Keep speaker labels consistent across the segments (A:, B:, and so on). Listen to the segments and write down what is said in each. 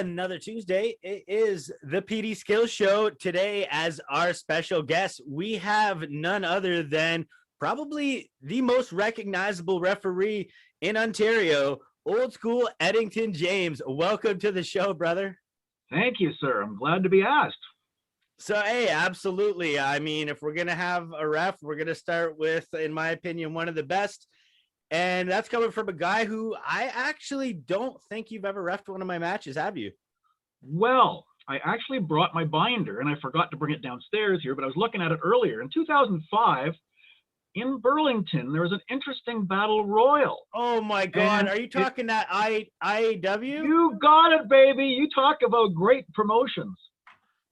A: another Tuesday. It is the PD Skillz Show. Today, as our special guest, we have none other than probably the most recognizable referee in Ontario, Old School Eddington James. Welcome to the show, brother.
B: Thank you, sir. I'm glad to be asked.
A: So, hey, absolutely. I mean, if we're going to have a ref, we're going to start with, in my opinion, one of the best. And that's coming from a guy who I actually don't think you've ever reffed one of my matches, have you?
B: Well, I actually brought my binder, and I forgot to bring it downstairs here, but I was looking at it earlier. In 2005, in Burlington, there was an interesting battle royal.
A: Oh, my God. And are you talking that IAW?
B: You got it, baby. You talk about great promotions.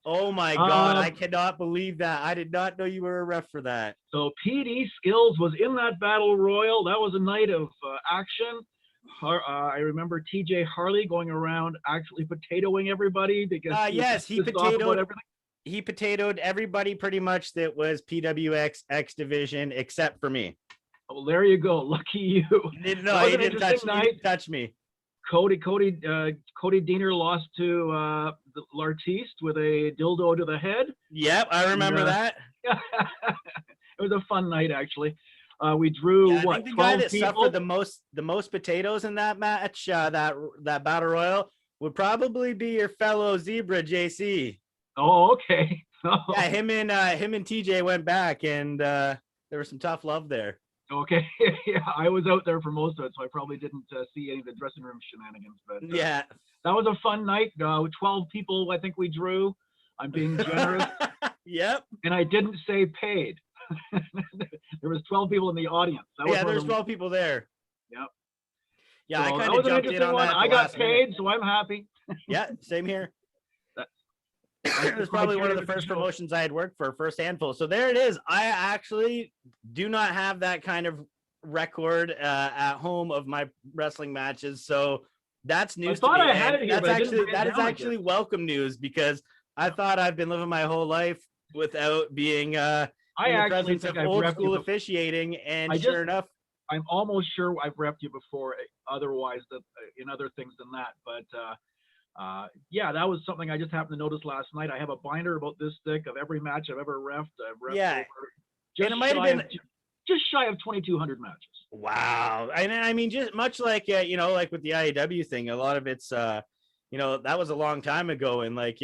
A: Oh, my God. I cannot believe that. I did not know you were a ref for that.
B: So PD Skillz was in that battle royal. That was a night of action. I remember TJ Harley going around actually potatoing everybody because
A: yes, he potatoed everybody pretty much that was PWX X division except for me.
B: Oh, there you go. Lucky you.
A: He didn't touch me.
B: Cody Diener lost to L'Artiste with a dildo to the head.
A: Yep, I remember that.
B: It was a fun night, actually. We drew
A: I think the guy that suffered the most potatoes in that match, that battle royal, would probably be your fellow Zebra JC.
B: Oh, okay.
A: Yeah, him and TJ went back, and there was some tough love there.
B: Okay, yeah, I was out there for most of it, so I probably didn't see any of the dressing room shenanigans. But
A: yeah,
B: that was a fun night. 12 people, I think we drew. I'm being generous.
A: Yep.
B: And I didn't say paid. There was 12 people in the audience.
A: There's 12 people there.
B: Yep.
A: Yeah,
B: so
A: I kind of jumped in on that.
B: I got paid, so I'm happy.
A: Yeah, same here. It was probably one of the first promotions I had worked for, first handful. So there it is. I actually do not have that kind of record at home of my wrestling matches. So that's news to me.
B: I had it here,
A: that is actually welcome news, because I thought I've been living my whole life without being in the presence of old school officiating, and sure enough,
B: I'm almost sure I've repped you before. Otherwise, in other things than that, but. Yeah, that was something I just happened to notice last night. I have a binder about this thick of every match I've ever reffed.
A: And it might have been
B: just shy of 2,200 matches.
A: Wow. And I mean, just much like, like with the IAW thing, a lot of it's, that was a long time ago. And I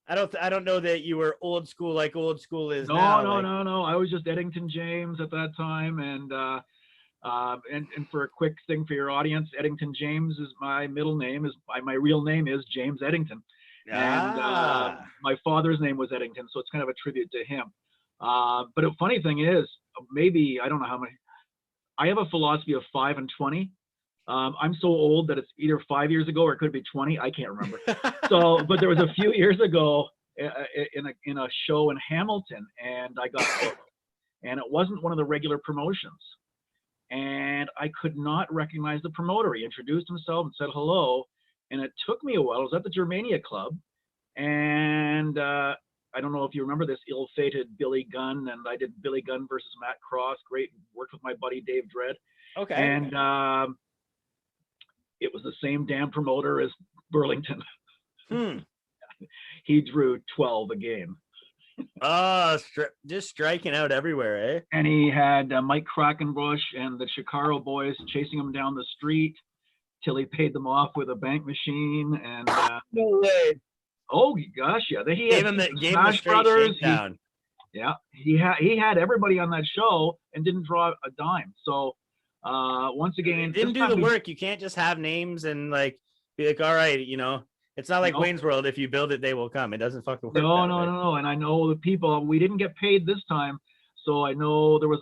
A: don't know that you were old school like old school is now.
B: No. I was just Eddignton James at that time. And for a quick thing for your audience, Eddignton James is my middle name. My real name is James Eddington, and my father's name was Eddington, so it's kind of a tribute to him. But a funny thing is, maybe I don't know how many. I have a philosophy of 5 and 20. I'm so old that it's either 5 years ago or it could be 20. I can't remember. But there was a few years ago in a show in Hamilton, and I got booked, and it wasn't one of the regular promotions. And I could not recognize the promoter. He introduced himself and said hello. And it took me a while. I was at the Germania Club. And I don't know if you remember this ill-fated Billy Gunn. And I did Billy Gunn versus Matt Cross. Great. Worked with my buddy Dave Dredd.
A: Okay.
B: And it was the same damn promoter as Burlington. He drew 12 a game.
A: Just striking out everywhere, eh?
B: And he had Mike Krakenbush and the Shikaro boys chasing him down the street till he paid them off with a bank machine. And
A: no way!
B: Oh gosh, yeah. He
A: gave him the Smash Brothers.
B: He had everybody on that show and didn't draw a dime. So once again,
A: didn't do the work. You can't just have names and be like, all right, It's not like Wayne's World. If you build it, they will come. It doesn't fucking work.
B: No. And I know the people. We didn't get paid this time, so I know there was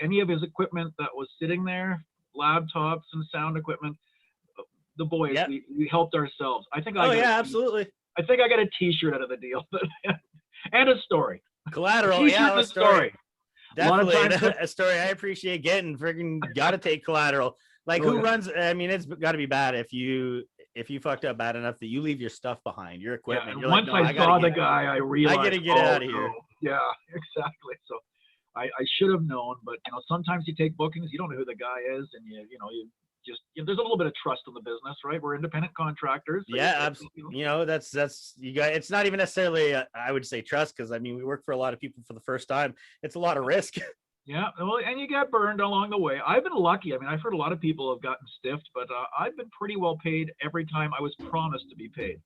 B: any of his equipment that was sitting there, laptops and sound equipment. The boys, we helped ourselves. I think.
A: Absolutely.
B: I think I got a T-shirt out of the deal, and a story.
A: Collateral, a story. Definitely a story. I appreciate getting. Freaking got to take collateral. Who runs? I mean, it's got to be bad if you fucked up bad enough that you leave your stuff behind, your equipment.
B: Yeah, once I saw the guy, I realized
A: I gotta get out of here.
B: Yeah, exactly. So I should have known, but sometimes you take bookings, you don't know who the guy is, and you just, there's a little bit of trust in the business, right? We're independent contractors. So
A: Yeah, absolutely. That's you got. It's not even necessarily I would say trust, because I mean we work for a lot of people for the first time. It's a lot of risk.
B: Yeah, well, and you get burned along the way. I've been lucky. I mean, I've heard a lot of people have gotten stiffed, but I've been pretty well paid every time I was promised to be paid.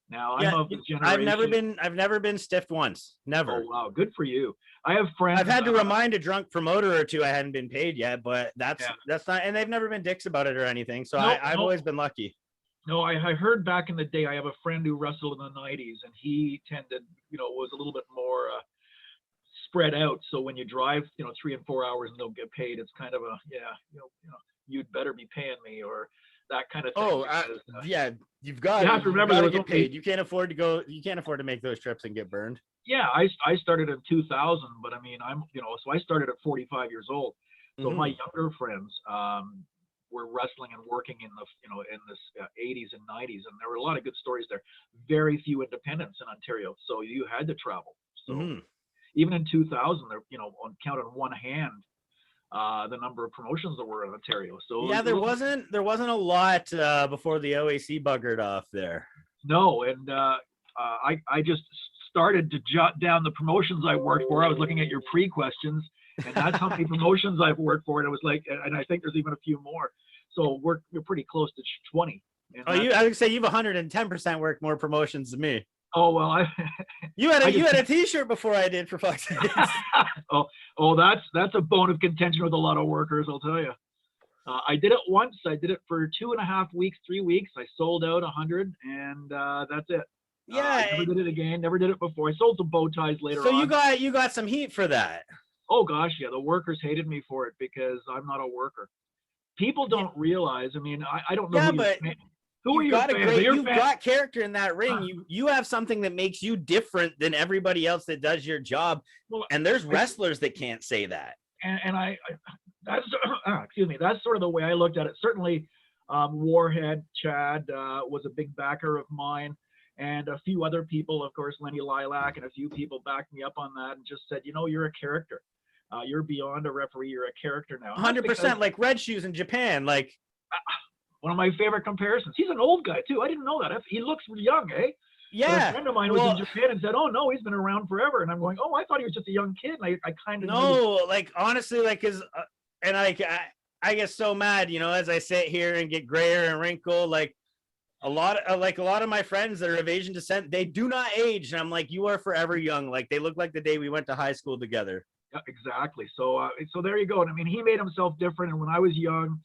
B: Now
A: Yeah,
B: I'm of the
A: generation. I've never been stiffed once. Never.
B: Oh wow, good for you. I have friends.
A: I've had to remind a drunk promoter or two I hadn't been paid yet, but that's not, and they've never been dicks about it or anything. So I've always been lucky.
B: No, I heard back in the day. I have a friend who wrestled in the '90s, and he tended, was a little bit more spread out. So when you drive, 3 and 4 hours and don't get paid, it's kind of a you'd better be paying me, or that kind of thing.
A: Oh, yeah, you have to remember to get paid. You can't afford to go. You can't afford to make those trips and get burned.
B: Yeah, I started in 2000, but I mean, so I started at 45 years old. So my younger friends were wrestling and working in the in this 80s and 90s, and there were a lot of good stories there. Very few independents in Ontario, so you had to travel. So even in 2000, there, count on one hand the number of promotions that were in Ontario. So
A: yeah, there wasn't a lot before the OAC buggered off there.
B: No, and I just started to jot down the promotions I worked for. I was looking at your pre-questions, and that's how many promotions I've worked for. And it was like, and I think there's even a few more. So we're pretty close to 20.
A: I would say you've 110% worked more promotions than me.
B: Oh well,
A: you had a T-shirt before I did, for fuck's sake.
B: oh, that's a bone of contention with a lot of workers, I'll tell you. I did it once. I did it for 2.5 weeks, 3 weeks. I sold out 100, and that's it.
A: Yeah,
B: I never did it again. Never did it before. I sold some bow ties later on.
A: So you got some heat for that.
B: Oh gosh, yeah. The workers hated me for it because I'm not a worker. People don't realize. I mean, I don't know.
A: Yeah, but
B: who are your fans?
A: You've got character in that ring. You have something that makes you different than everybody else that does your job. Well, and there's wrestlers that can't say that.
B: And that's excuse me. That's sort of the way I looked at it. Certainly, Warhead Chad was a big backer of mine. And a few other people, of course, Lenny Lilac, and a few people backed me up on that and just said, you're a character. You're beyond a referee. You're a character now.
A: 100%, like Red Shoes in Japan. Like
B: one of my favorite comparisons. He's an old guy too. I didn't know that. He looks young, eh?
A: Yeah.
B: But a friend of mine was in Japan and said, "Oh no, he's been around forever." And I'm going, "Oh, I thought he was just a young kid." And I kind of
A: like honestly, like and I get so mad, as I sit here and get grayer and wrinkled, like. A lot of my friends that are of Asian descent, they do not age, and I'm like, you are forever young. Like they look like the day we went to high school together.
B: Yeah, exactly. So there you go. And I mean, he made himself different. And when I was young,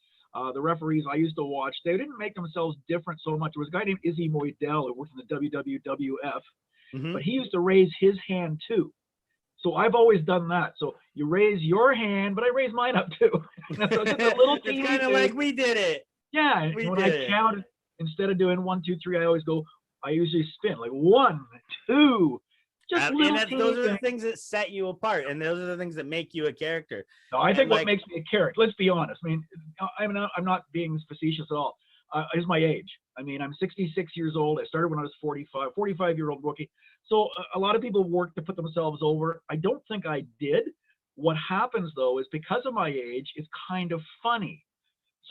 B: the referees I used to watch, they didn't make themselves different so much. There was a guy named Izzy Moydell who worked in the WWF, but he used to raise his hand too. So I've always done that. So you raise your hand, but I raise mine up too. So just a little
A: it's kind of like we did it.
B: Yeah. When I counted. Instead of doing 1, 2, 3, I usually spin like 1, 2, just little
A: those are the things that set you apart, and those are the things that make you a character.
B: No, I think what makes me a character, let's be honest. I mean, I'm not being facetious at all. Is my age. I mean, I'm 66 years old. I started when I was 45-year-old rookie. So a lot of people work to put themselves over. I don't think I did. What happens though is because of my age, it's kind of funny.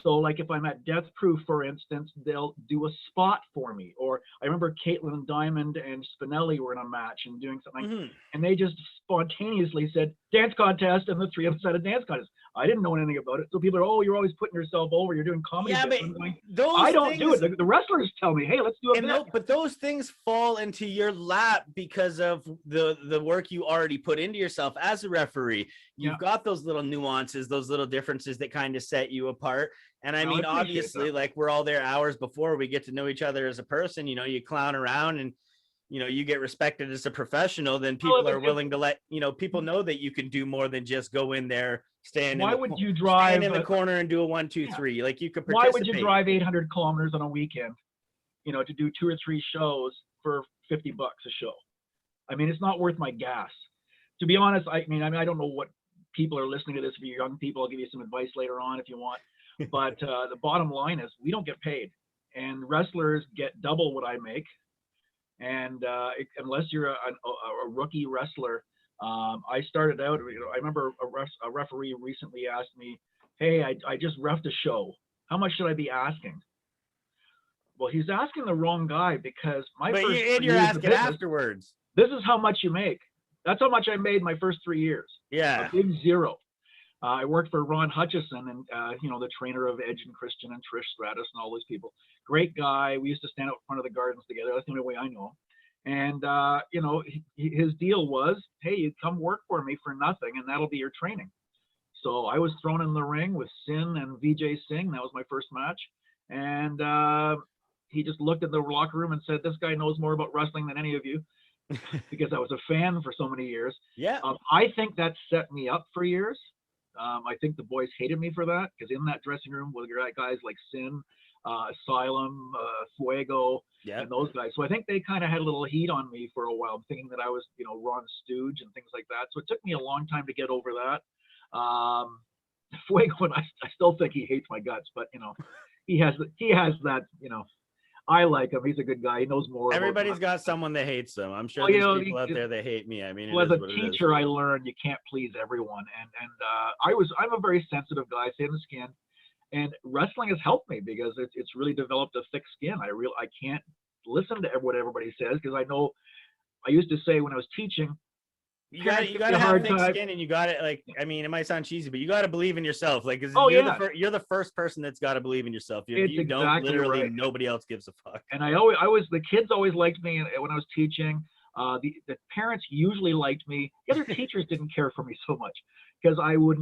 B: So like if I'm at Death Proof, for instance, they'll do a spot for me. Or I remember Caitlin Diamond and Spinelli were in a match and doing something, and they just spontaneously said, dance contest, and the three of us had a dance contest. I didn't know anything about it. So people are, oh, you're always putting yourself over. You're doing comedy.
A: Yeah, but
B: I don't do it. The wrestlers tell me, hey, let's do a bit.
A: But those things fall into your lap because of the work you already put into yourself as a referee. You've got those little nuances, those little differences that kind of set you apart. And I mean, obviously, like we're all there hours before we get to know each other as a person. You clown around and, you get respected as a professional, then people are willing to let, people know that you can do more than just go in there, stand in the corner and do a 1, 2, 3. Like you could participate.
B: Why would you drive 800 kilometers on a weekend, to do 2 or 3 shows for $50 a show? I mean, it's not worth my gas. To be honest, I don't know what people are listening to this. For you young people, I'll give you some advice later on if you want. But the bottom line is we don't get paid, and wrestlers get double what I make. And unless you're a rookie wrestler, I started out. I remember a referee recently asked me, "Hey, I just reffed a show. how much should I be asking? Well, he's asking the wrong guy, because
A: you're asking afterwards.
B: This is how much you make. That's how much I made my first 3 years.
A: Yeah.
B: A big zero. I worked for Ron Hutchison, and the trainer of Edge and Christian and Trish Stratus and all those people. Great guy. We used to stand out in front of the gardens together. That's the only way I know him. And his deal was, hey, you come work for me for nothing, and that'll be your training. So I was thrown in the ring with Sin and Vijay Singh. That was my first match. And he just looked at the locker room and said, this guy knows more about wrestling than any of you, because I was a fan for so many years.
A: Yeah.
B: I think that set me up for years. I think the boys hated me for that, because in that dressing room were guys like Sin, Asylum, Fuego, and those guys. So I think they kind of had a little heat on me for a while, thinking that I was, Ron's stooge and things like that. So it took me a long time to get over that. Fuego, and I still think he hates my guts, but he has that, I like him. He's a good guy. He knows more.
A: Everybody's got someone that hates them. I'm sure there's people out there that hate me. I mean,
B: as a teacher, I learned you can't please everyone, and I'm a very sensitive guy, thin skin, and wrestling has helped me, because it's really developed a thick skin. I can't listen to what everybody says, because I used to say when I was teaching,
A: you got to have thick skin, and you got it. Like, I mean, it might sound cheesy, but you got to believe in yourself. Like, you're the first person that's got to believe in yourself. If you don't, literally right. Nobody else gives a fuck.
B: And the kids always liked me when I was teaching. The parents usually liked me. The other teachers didn't care for me so much, because I was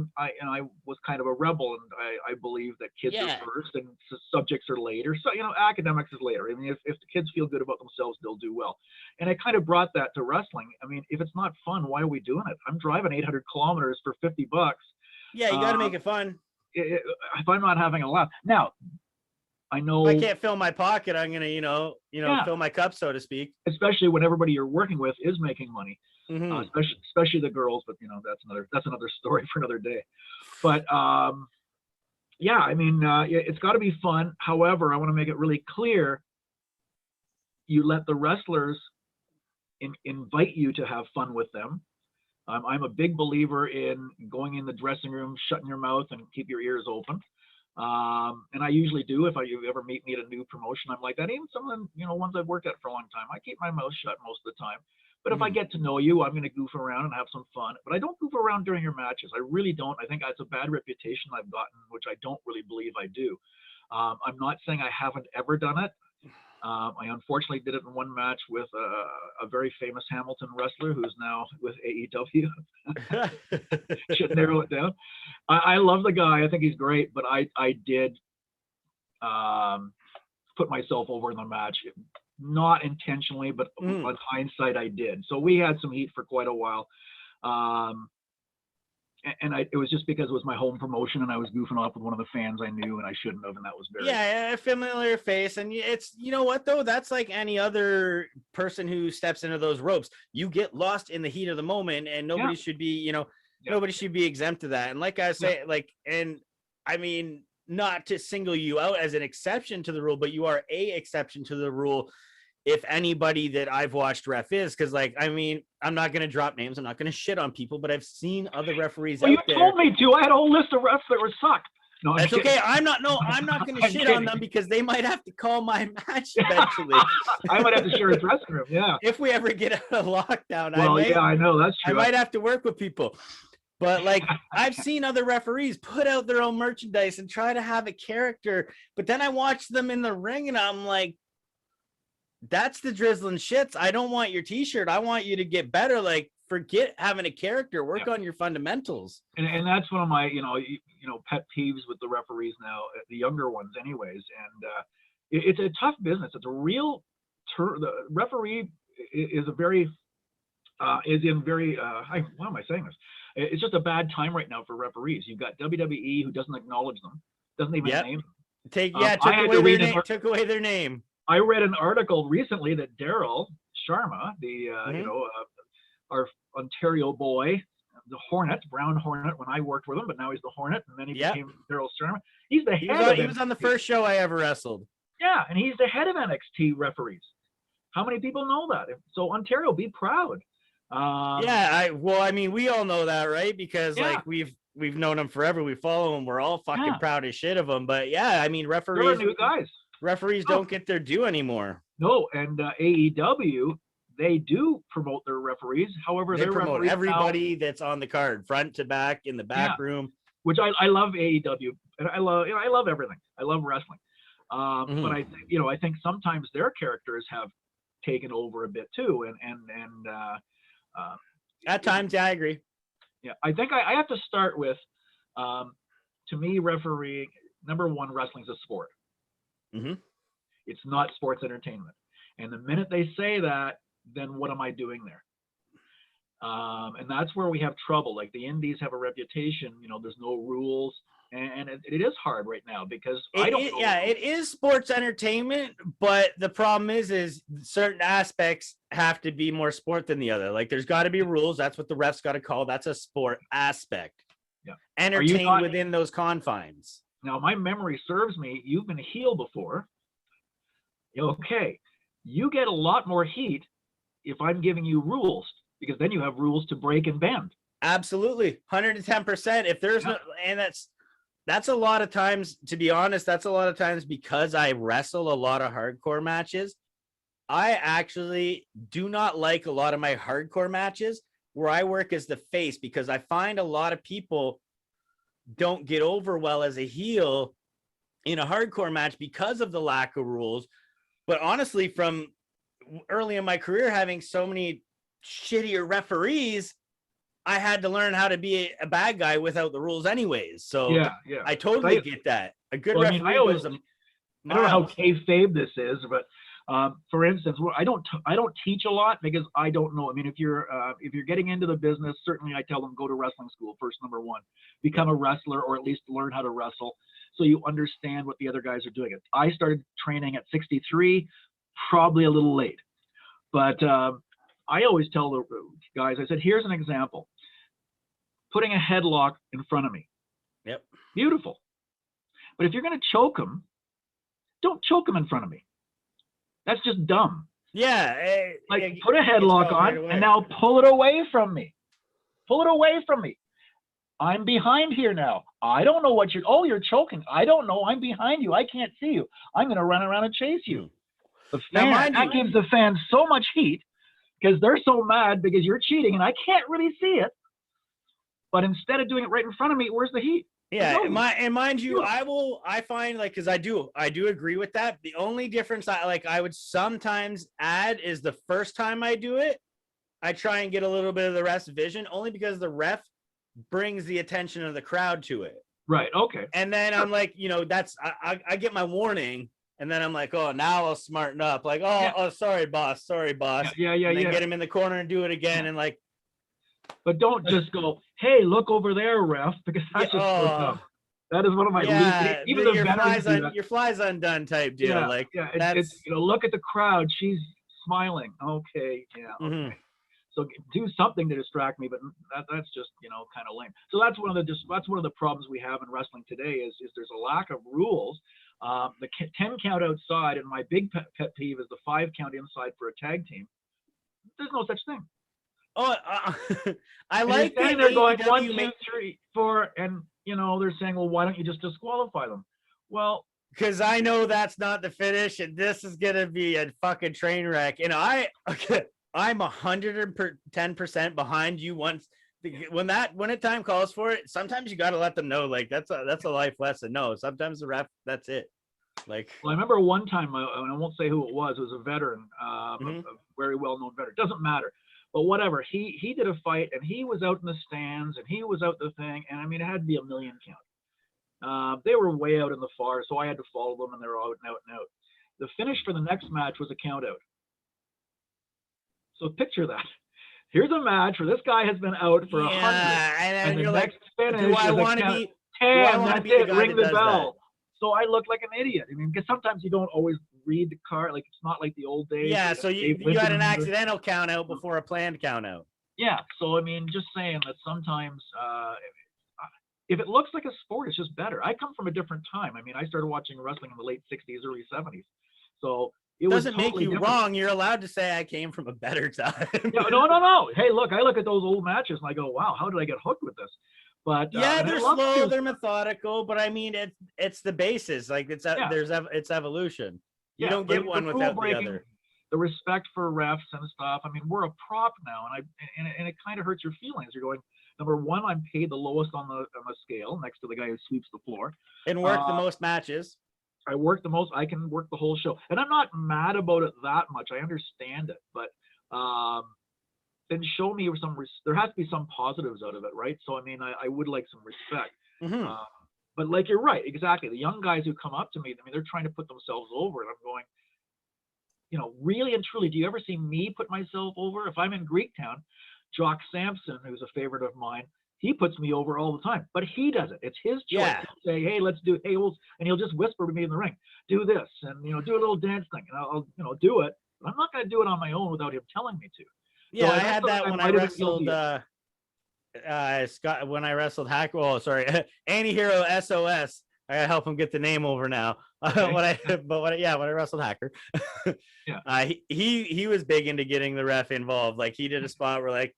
B: kind of a rebel, and I believe that kids are first and subjects are later. So, academics is later. I mean, if the kids feel good about themselves, they'll do well. And I kind of brought that to wrestling. I mean, if it's not fun, why are we doing it? I'm driving 800 kilometers for $50.
A: Yeah, you got to make it fun.
B: If I'm not having a laugh. Now, I know
A: if I can't fill my pocket, I'm gonna, fill my cup, so to speak.
B: Especially when everybody you're working with is making money, especially the girls. But that's another story for another day. But it's got to be fun. However, I want to make it really clear. You let the wrestlers invite you to have fun with them. I'm a big believer in going in the dressing room, shutting your mouth, and keep your ears open. And I usually do. If you ever meet me at a new promotion, I'm like that. Even some of the ones I've worked at for a long time, I keep my mouth shut most of the time. But if I get to know you, I'm going to goof around and have some fun. But I don't goof around during your matches. I really don't. I think that's a bad reputation I've gotten, which I don't really believe I do. I'm not saying I haven't ever done it. I unfortunately did it in one match with a very famous Hamilton wrestler who's now with AEW. Should narrow it down. I love the guy. I think he's great, but I did put myself over in the match. Not intentionally, but on hindsight, I did. So we had some heat for quite a while. It was just because it was my home promotion, and I was goofing off with one of the fans I knew, and I shouldn't have, and that was very
A: a familiar face. And it's, you know what though, that's like any other person who steps into those ropes. You get lost in the heat of the moment, and nobody should be, nobody should be exempt to that. And like I say, and I mean, not to single you out as an exception to the rule, but you are a exception to the rule. If anybody that I've watched ref is, because I mean, I'm not going to drop names. I'm not going to shit on people, but I've seen other referees out there.
B: You told me to. I had a whole list of refs that were sucked.
A: No, that's okay. I'm not going to shit on them, because they might have to call my match eventually.
B: I might have to share a dressing room. Yeah.
A: If we ever get out of lockdown,
B: I know that's true.
A: I might have to work with people. But I've seen other referees put out their own merchandise and try to have a character, but then I watch them in the ring and I'm like, that's the drizzling shits. I don't want your t-shirt. I want you to get better. Forget having a character, work on your fundamentals.
B: And that's one of my, pet peeves with the referees now, the younger ones anyways. And it's a tough business. It's a real the referee is why am I saying this? It's just a bad time right now for referees. You've got WWE who doesn't acknowledge them, doesn't even name them.
A: Took away their name.
B: I read an article recently that Daryl Sharma, our Ontario boy, the Hornet, Brown Hornet, when I worked with him, but now he's the Hornet, and then he became Daryl Sharma. He's the head.
A: He was on the first show I ever wrestled.
B: Yeah, and he's the head of NXT referees. How many people know that? So Ontario, be proud.
A: Well, I mean, we all know that, right? Because
B: Yeah.
A: like we've known them forever. We follow them. We're all fucking proud as shit of them. But yeah, I mean,
B: There are
A: referees
B: new guys.
A: don't get their due anymore.
B: No, and AEW, they do promote their referees. However,
A: They
B: their
A: promote
B: referees
A: everybody that's on the card, front to back, in the back room.
B: Which I love AEW, and I love everything. I love wrestling. But I think, I think sometimes their characters have taken over a bit too, and
A: at times, yeah, I agree.
B: Yeah, I think I have to start with, to me, refereeing. Number one, wrestling's a sport. It's not sports entertainment. And the minute they say that, then what am I doing there? And that's where we have trouble. Like the indies have a reputation, there's no rules, and it is hard right now because I don't know.
A: Yeah, it is sports entertainment, but the problem is certain aspects have to be more sport than the other. Like there's got to be rules. That's what the refs got to call. That's a sport aspect.
B: Yeah,
A: entertain within those confines.
B: Now, my memory serves me. You've been a heel before. Okay, you get a lot more heat if I'm giving you rules, because then you have rules to break and bend.
A: Absolutely, 110%. If there's no, and that's a lot of times, to be honest, that's a lot of times because I wrestle a lot of hardcore matches. I actually do not like a lot of my hardcore matches where I work as the face, because I find a lot of people don't get over well as a heel in a hardcore match because of the lack of rules. But honestly, from early in my career, having so many shittier referees, I had to learn how to be a bad guy without the rules anyways. So
B: yeah.
A: I totally get that. A good referee
B: I don't know how kayfabe this is, but for instance, I don't teach a lot because I don't know. I mean, if you're getting into the business, certainly I tell them go to wrestling school first. Number one, become a wrestler, or at least learn how to wrestle, so you understand what the other guys are doing. I started training at 63, probably a little late, but I always tell the guys, I said, here's an example. Putting a headlock in front of me.
A: Yep.
B: Beautiful. But if you're going to choke him, don't choke him in front of me. That's just dumb.
A: Yeah.
B: Put a headlock on and now pull it away from me. Pull it away from me. I'm behind here now. I don't know what you're choking. I don't know. I'm behind you. I can't see you. I'm going to run around and chase you. The fan, that gives the fans so much heat because they're so mad because you're cheating and I can't really see it. But instead of doing it right in front of me, where's the heat?
A: Yeah, and mind you, I find, like, because I do agree with that. The only difference I would sometimes add is the first time I do it, I try and get a little bit of the ref's vision, only because the ref brings the attention of the crowd to it.
B: Right. Okay.
A: And then I'm like, that's I get my warning, and then I'm like, oh, now I'll smarten up. Like, oh, sorry, boss.
B: Yeah.
A: And then get him in the corner and do it again, and like.
B: But don't just go, hey, look over there, ref, because that's just so dumb. That is one of my least. Even the veterans
A: your fly's undone type deal.
B: It's look at the crowd. She's smiling. Okay, yeah. Okay.
A: Mm-hmm.
B: So do something to distract me, but that's just kind of lame. So that's one of the problems we have in wrestling today is there's a lack of rules. The 10 count outside, and my big pet peeve is the 5 count inside for a tag team. There's no such thing.
A: Oh, I like that
B: they're going 1, 2, 3, 4, and they're saying, well, why don't you just disqualify them? Well,
A: because I know that's not the finish, and this is gonna be a fucking train wreck. And I'm 110% behind you. When it time calls for it, sometimes you got to let them know, like that's a life lesson. No, sometimes the ref, that's it. Like,
B: well, I remember one time, and I won't say who it was a veteran, a very well-known veteran. Doesn't matter. But whatever, he did a fight, and he was out in the stands, and he was out the thing, and I mean, it had to be a million count. They were way out in the far, so I had to follow them, and they were out and out and out. The finish for the next match was a count out. So picture that. Here's a match where this guy has been out for 100, and the next finish
A: do I want to be?
B: 10, that's it, ring the bell. So I look like an idiot. I mean, because sometimes you don't always read the card. Like, it's not like the old days.
A: Yeah, so you had an accidental count out before a planned count out.
B: Yeah, so I mean, just saying that sometimes if it looks like a sport, it's just better. I come from a different time. I mean, I started watching wrestling in the late 60s, early 70s. So It was
A: doesn't make
B: totally
A: you
B: different.
A: wrong. You're allowed to say I came from a better time.
B: Yeah, no. Hey, look, I look at those old matches and I go, wow, how did I get hooked with this? But
A: Yeah,
B: and I
A: they're
B: love
A: slow,
B: new
A: they're
B: stuff.
A: methodical, but I mean it's the basis. Like it's
B: Yeah,
A: it's evolution. You
B: yeah.
A: don't
B: But I
A: get
B: mean,
A: one
B: the rule
A: without the
B: breaking,
A: other.
B: the respect for refs and stuff. I mean, we're a prop now, and it kind of hurts your feelings. You're going, number one, I'm paid the lowest on the scale, next to the guy who sweeps the floor.
A: And work the most matches.
B: I work the most. I can work the whole show, and I'm not mad about it that much. I understand it, but then show me some. There has to be some positives out of it, right? So I mean, I would like some respect.
A: Mm-hmm.
B: But like you're right, exactly. The young guys who come up to me, I mean, they're trying to put themselves over, and I'm going, you know, really and truly, do you ever see me put myself over? If I'm in Greektown, Jock Sampson, who's a favorite of mine, he puts me over all the time, but he does it. It's his choice.
A: Yeah.
B: He'll say, hey, let's do, hey, and he'll just whisper to me in the ring, do this, and, you know, do a little dance thing, and I'll, you know, do it. But I'm not going to do it on my own without him telling me to.
A: Yeah,
B: So
A: I had that when I wrestled Scott, when I wrestled Hack. Oh, sorry, Anti-Hero SOS. I gotta help him get the name over now.
B: Okay.
A: when I wrestled Hacker,
B: yeah,
A: he was big into getting the ref involved. Like he did a spot where like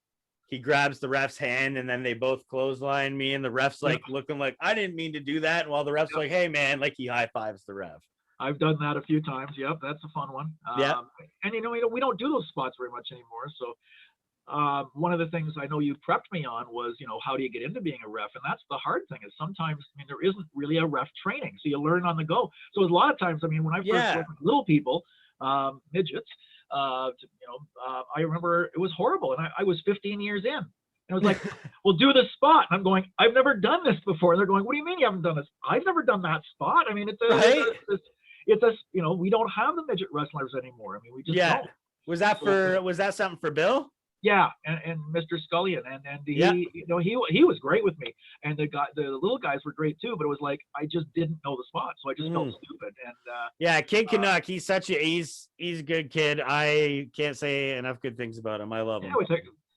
A: he grabs the ref's hand and then they both clothesline me, and the ref's like looking like I didn't mean to do that, and while the ref's like, hey man, like he high fives the ref.
B: I've done that a few times. Yep, that's a fun one. And you know, we don't do those spots very much anymore. So one of the things I know you prepped me on was, you know, how do you get into being a ref? And that's the hard thing is sometimes, I mean, there isn't really a ref training. So you learn on the go. So a lot of times, I mean, when I first worked with little people, midgets, I remember it was horrible. And I was 15 years in. And it was like, well, do this spot. And I'm going, I've never done this before. And they're going, what do you mean you haven't done this? I've never done that spot. I mean, it's a, you know, we don't have the midget wrestlers anymore. I mean, we just don't.
A: Was that something for Bill?
B: Yeah, and Mr. Scalia, and he, you know, he was great with me, and the little guys were great too. But it was like I just didn't know the spot, so I just felt stupid. And
A: Kid Canuck, he's such a he's a good kid. I can't say enough good things about him. I love him.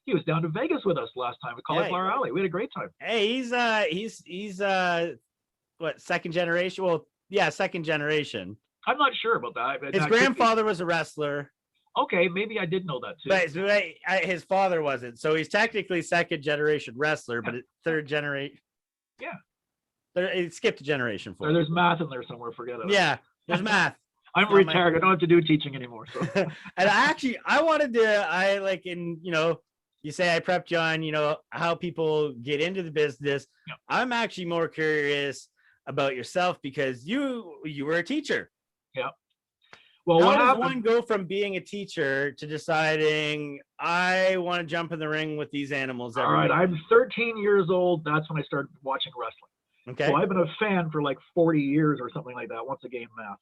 B: He was down to Vegas with us last time at Cauliflower Alley. We had a great time.
A: Hey, he's what, second generation? Well, yeah, second generation.
B: I'm not sure about that.
A: His grandfather was a wrestler.
B: Okay, maybe I did know that too.
A: But his father wasn't, so he's technically second generation wrestler, but third generation.
B: Yeah,
A: it skipped a generation for.
B: There's math in there somewhere. Forget it.
A: Yeah, there's math.
B: I'm retired. I don't have to do teaching anymore. So.
A: And I wanted to. You say I prepped you on, how people get into the business.
B: Yeah.
A: I'm actually more curious about yourself because you were a teacher.
B: Yeah. Well,
A: how does one go from being a teacher to deciding I want to jump in the ring with these animals?
B: All right, I'm 13 years old. That's when I started watching wrestling.
A: Okay.
B: So I've been a fan for like 40 years or something like that. Once again, math.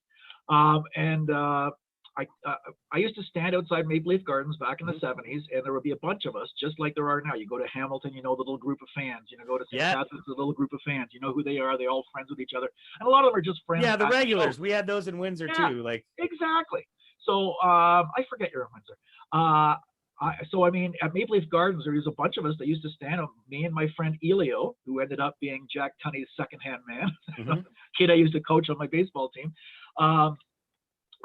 B: I used to stand outside Maple Leaf Gardens back in the 70s, and there would be a bunch of us, just like there are now. You go to Hamilton, the little group of fans. Go to St. Catharines, the little group of fans. You know who they are. They're all friends with each other. And a lot of them are just friends.
A: Yeah, the regulars. We had those in Windsor too.
B: Exactly. So I forget you're in Windsor. So I mean, at Maple Leaf Gardens, there was a bunch of us that used to stand up. Me and my friend Elio, who ended up being Jack Tunney's second-hand man, kid I used to coach on my baseball team.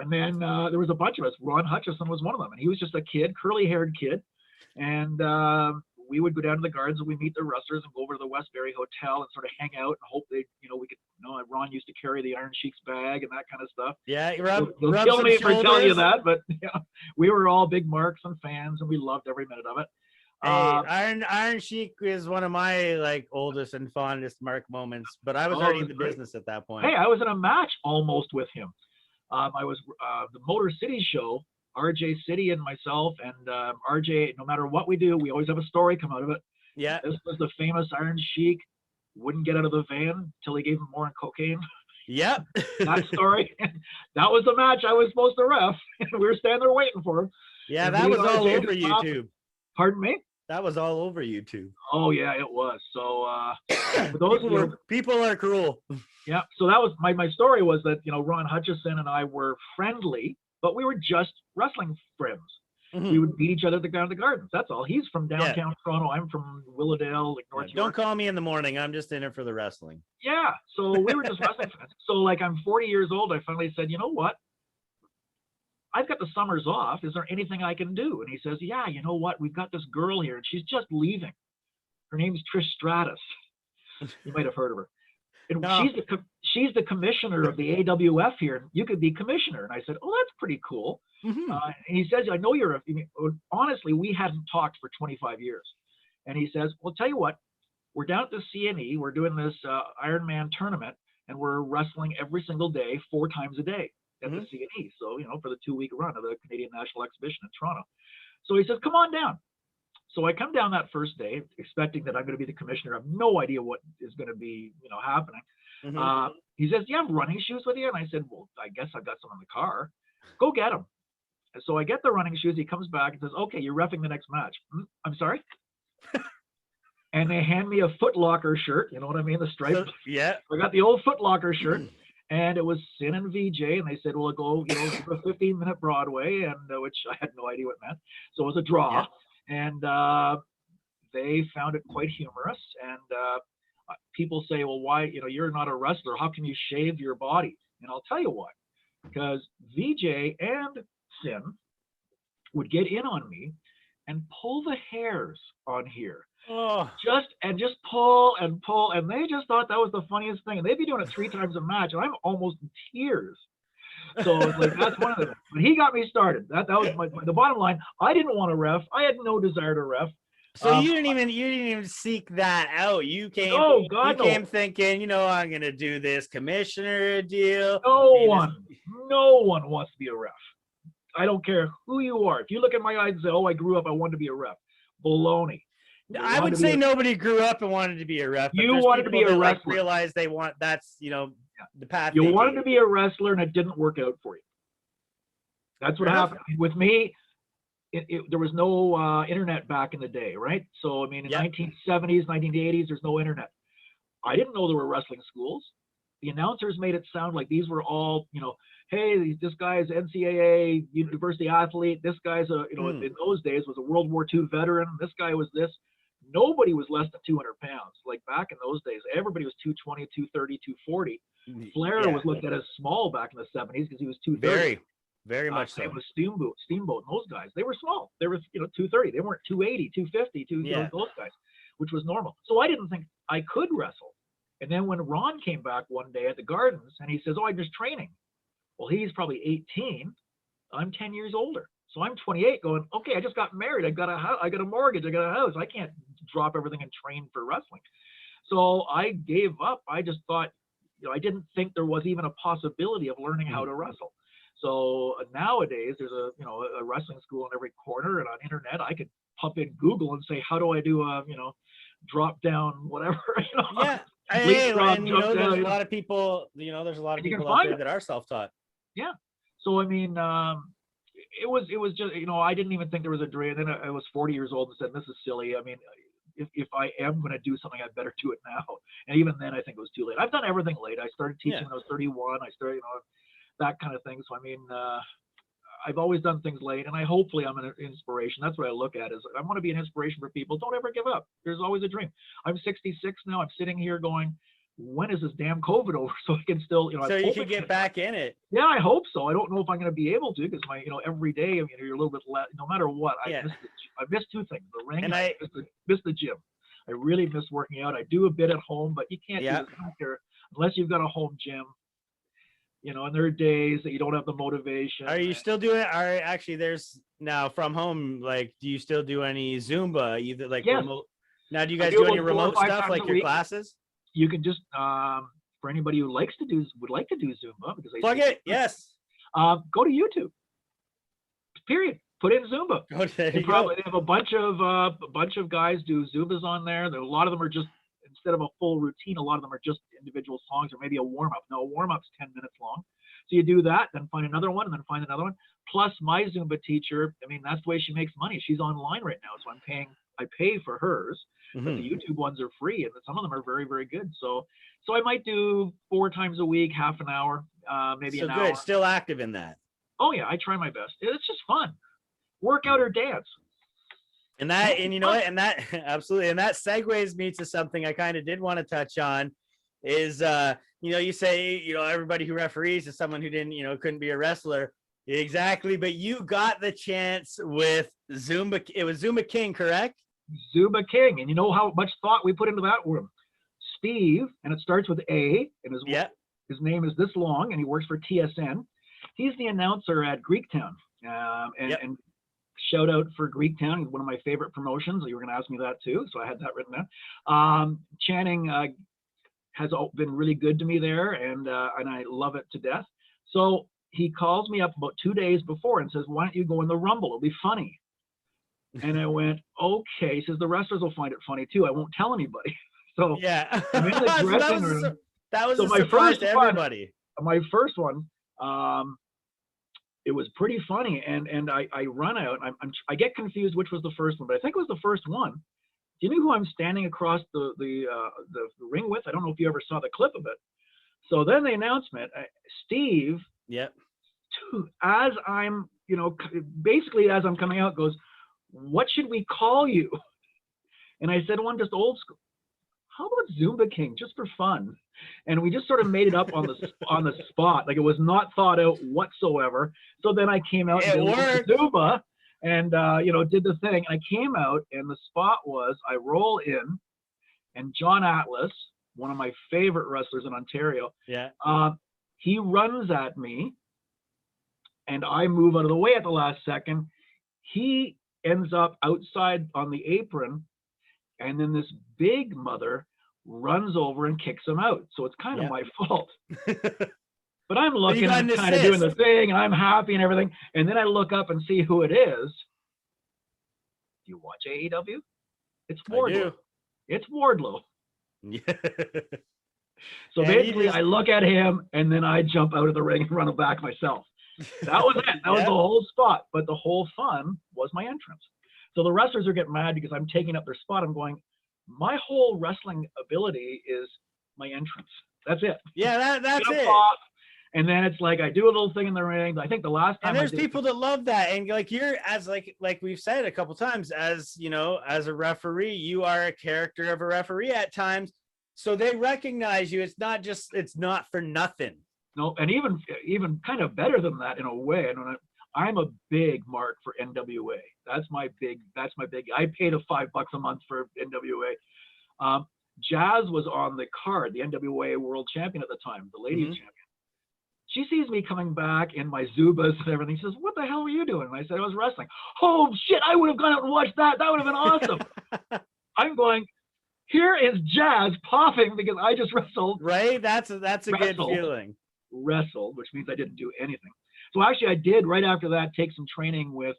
B: And then there was a bunch of us. Ron Hutchison was one of them, and he was just a kid, curly-haired kid. And we would go down to the gardens and we meet the wrestlers and go over to the Westbury Hotel and sort of hang out and hope we could. Ron used to carry the Iron Sheik's bag and that kind of stuff.
A: Yeah,
B: they'll kill me for telling you that, but we were all big Marks and fans, and we loved every minute of it.
A: Iron Sheik is one of my oldest and fondest Mark moments, but I was already in the business at that point.
B: Hey, I was in a match almost with him. I was the Motor City show, RJ City and myself, and RJ, no matter what we do, we always have a story come out of it.
A: Yeah.
B: This was the famous Iron Sheik, wouldn't get out of the van until he gave him more cocaine.
A: Yep.
B: That story. That was the match I was supposed to ref. We were standing there waiting for him.
A: Yeah, that was all over YouTube.
B: Pardon me?
A: That was all over YouTube.
B: Oh yeah, it was. So
A: people are cruel.
B: Yeah. So that was my story was that Ron Hutchison and I were friendly, but we were just wrestling friends. Mm-hmm. We would beat each other at the Gardens. That's all. He's from downtown Toronto. I'm from Willowdale, North York.
A: Don't call me in the morning. I'm just in it for the wrestling.
B: Yeah. So we were just wrestling friends. So I'm 40 years old. I finally said, you know what? I've got the summers off. Is there anything I can do? And he says, yeah, you know what? We've got this girl here, and she's just leaving. Her name's Trish Stratus. You might have heard of her. And
A: No.
B: she's the commissioner of the AWF here. You could be commissioner. And I said, oh, that's pretty cool.
A: Mm-hmm.
B: And he says, I know honestly, we hadn't talked for 25 years. And he says, well, tell you what, we're down at the CNE. We're doing this Ironman tournament, and we're wrestling every single day, 4 times a day at the CNE. So, for the 2-week run of the Canadian National Exhibition in Toronto. So he says, come on down. So I come down that first day, expecting that I'm going to be the commissioner. I have no idea what is going to be, happening. Mm-hmm. He says, do you have running shoes with you? And I said, well, I guess I've got some in the car. Go get them. And so I get the running shoes. He comes back and says, okay, you're reffing the next match. I'm sorry? And they hand me a Foot Locker shirt. You know what I mean? The stripe.
A: So, yeah.
B: I got the old Foot Locker shirt. And it was Sin and VJ, and they said, well, go, for a 15-minute Broadway, and which I had no idea what it meant. So it was a draw. Yeah. And they found it quite humorous. And people say, well, why, you're not a wrestler. How can you shave your body? And I'll tell you why. Because VJ and Sin would get in on me and pull the hairs on here.
A: Oh.
B: Just pull and pull. And they just thought that was the funniest thing. And they'd be doing it 3 times a match. And I'm almost in tears. So it's like, that's one of them. But he got me started. That was the bottom line. I didn't want to ref. I had no desire to ref.
A: So you didn't even seek that out. You came came thinking, I'm gonna do this commissioner deal.
B: No one wants to be a ref. I don't care who you are. If you look at my eyes and say, oh, I grew up, I wanted to be a ref. Baloney.
A: I would say nobody grew up and wanted to be a ref.
B: You wanted to be a wrestler.
A: Realize they want that's the path.
B: You wanted to be a wrestler and it didn't work out for you. That's what happened with me. There was no internet back in the day, right? So I mean, in 1970s, 1980s, there's no internet. I didn't know there were wrestling schools. The announcers made it sound like these were all, hey, this guy's NCAA university athlete. This guy's in those days was a World War II veteran. This guy was this. Nobody was less than 200 pounds. Like back in those days, everybody was 220, 230, 240. Flair was looked at as small back in the 70s because he was 230.
A: Very much so.
B: It was Steamboat, and those guys. They were small. They were 230. They weren't 280, 250, those guys, which was normal. So I didn't think I could wrestle. And then when Ron came back one day at the Gardens and he says, oh, I'm just training. Well, he's probably 18. I'm 10 years older. So I'm 28 going, okay, I just got married. I got a house, I got a mortgage. I got a house. I can't drop everything and train for wrestling. So I gave up. I just thought, I didn't think there was even a possibility of learning how to wrestle. So nowadays there's a wrestling school in every corner, and on internet I could pump in Google and say, how do I do a, drop down, whatever,
A: Yeah. There's a lot of people, there's a lot of people out there that are self-taught.
B: Yeah. So, I mean, it was just, I didn't even think there was a dream. And then I was 40 years old and said, this is silly. I mean, if I am going to do something, I better do it now. And even then I think it was too late. I've done everything late. I started teaching when I was 31. I started, that kind of thing. So, I mean, I've always done things late, and hopefully I'm an inspiration. That's what I look at, is I want to be an inspiration for people. Don't ever give up. There's always a dream. I'm 66 now. I'm sitting here going, when is this damn COVID over? So I can still,
A: so you can get back in it.
B: Yeah, I hope so. I don't know if I'm going to be able to, because my, every day, I mean, you're a little bit less, no matter what. I miss 2 things, the ring, and I miss the gym. I really miss working out. I do a bit at home, but you can't do this unless you've got a home gym. And there are days that you don't have the motivation.
A: Are you still doing it? Actually, there's now from home, like, do you still do any Zumba? Either like remote? Now, do you guys do any remote stuff, like your classes?
B: You can just, for anybody who would like to do Zumba, because
A: plug it, yes.
B: Go to YouTube. Period. Put in Zumba. They have a bunch of guys do Zumbas on there. A lot of them are just, instead of a full routine, a lot of them are just individual songs or maybe a warm-up. No, a warm-up's 10 minutes long. So you do that, then find another one, and then find another one. Plus my Zumba teacher, I mean, that's the way she makes money. She's online right now, so I pay for hers, but the YouTube ones are free, and some of them are very, very good. So I might do 4 times a week, half an hour, maybe an hour.
A: Still active in that.
B: Oh yeah, I try my best. It's just fun. Work out or dance.
A: And that absolutely. And that segues me to something I kind of did want to touch on is, you say, everybody who referees is someone who couldn't be a wrestler. Exactly, but you got the chance with Zumba. It was Zumba King, correct?
B: Zumba King. And you know how much thought we put into that room? Steve, and it starts with A, and his name is this long, and he works for TSN. He's the announcer at Greektown. And shout out for Greektown. He's one of my favorite promotions. You were going to ask me that too, so I had that written down. Channing has been really good to me there, and I love it to death. So he calls me up about 2 days before and says, why don't you go in the Rumble? It'll be funny. And I went, okay. He says, the wrestlers will find it funny too. I won't tell anybody. So
A: yeah,
B: I'm in the dressing room.
A: That was a surprise to everybody.
B: My first one, it was pretty funny. And I run out. I get confused which was the first one, but I think it was the first one. Do you know who I'm standing across the ring with? I don't know if you ever saw the clip of it. So then the announcement, Steve, as I'm, basically as I'm coming out, goes, what should we call you? And I said, well, I'm just old school. How about Zumba King, just for fun? And we just sort of made it up on the spot. Like, it was not thought out whatsoever. So then I came out and did Zumba and, did the thing. And I came out, and the spot was, I roll in, and John Atlas, one of my favorite wrestlers in Ontario, he runs at me, and I move out of the way at the last second. He ends up outside on the apron, and then this big mother runs over and kicks him out. So it's kind of my fault. But I'm looking and kind of doing the thing, and I'm happy and everything. And then I look up and see who it is. Do you watch AEW? It's Wardlow. It's Wardlow.
A: Yeah.
B: So basically, I look at him, and then I jump out of the ring and run it back myself. That was it. That was the whole spot. But the whole fun was my entrance. So the wrestlers are getting mad because I'm taking up their spot. I'm going, my whole wrestling ability is my entrance. That's it.
A: Yeah, that's it.
B: Off, and then it's like I do a little thing in the ring. I think the last time.
A: And there's people that love that, and like you're as like we've said a couple times, as as a referee, you are a character of a referee at times. So they recognize you. It's not for nothing.
B: No, and even kind of better than that in a way. And I'm a big mark for NWA. That's my big. I paid a $5 a month for NWA. Jazz was on the card, the NWA World Champion at the time, the ladies champion. She sees me coming back in my Zubas and everything. She says, "What the hell were you doing?" And I said, "I was wrestling." Oh shit! I would have gone out and watched that. That would have been awesome. I'm going. Here is Jazz popping because I just wrestled.
A: Right. That's a good feeling.
B: Wrestled, which means I didn't do anything. So actually, I did right after that take some training with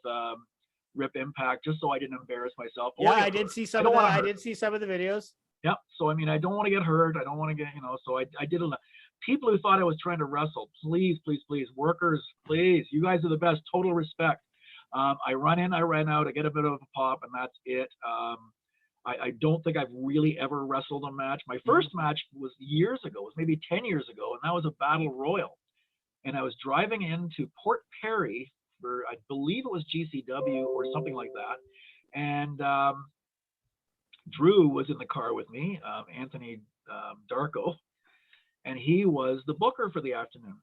B: Rip Impact just so I didn't embarrass myself.
A: Yeah, I did see some of that. I did see some of the videos.
B: Yep. So I mean, I don't want to get hurt. I don't want to get So I did enough. People who thought I was trying to wrestle, please, workers, please. You guys are the best. Total respect. I run in, I ran out, I get a bit of a pop, and that's it. I don't think I've really ever wrestled a match. My first match was years ago. It was maybe 10 years ago, and that was a battle royal. And I was driving into Port Perry for, I believe it was GCW or something like that. And Drew was in the car with me, Anthony Darko, and he was the booker for the afternoon.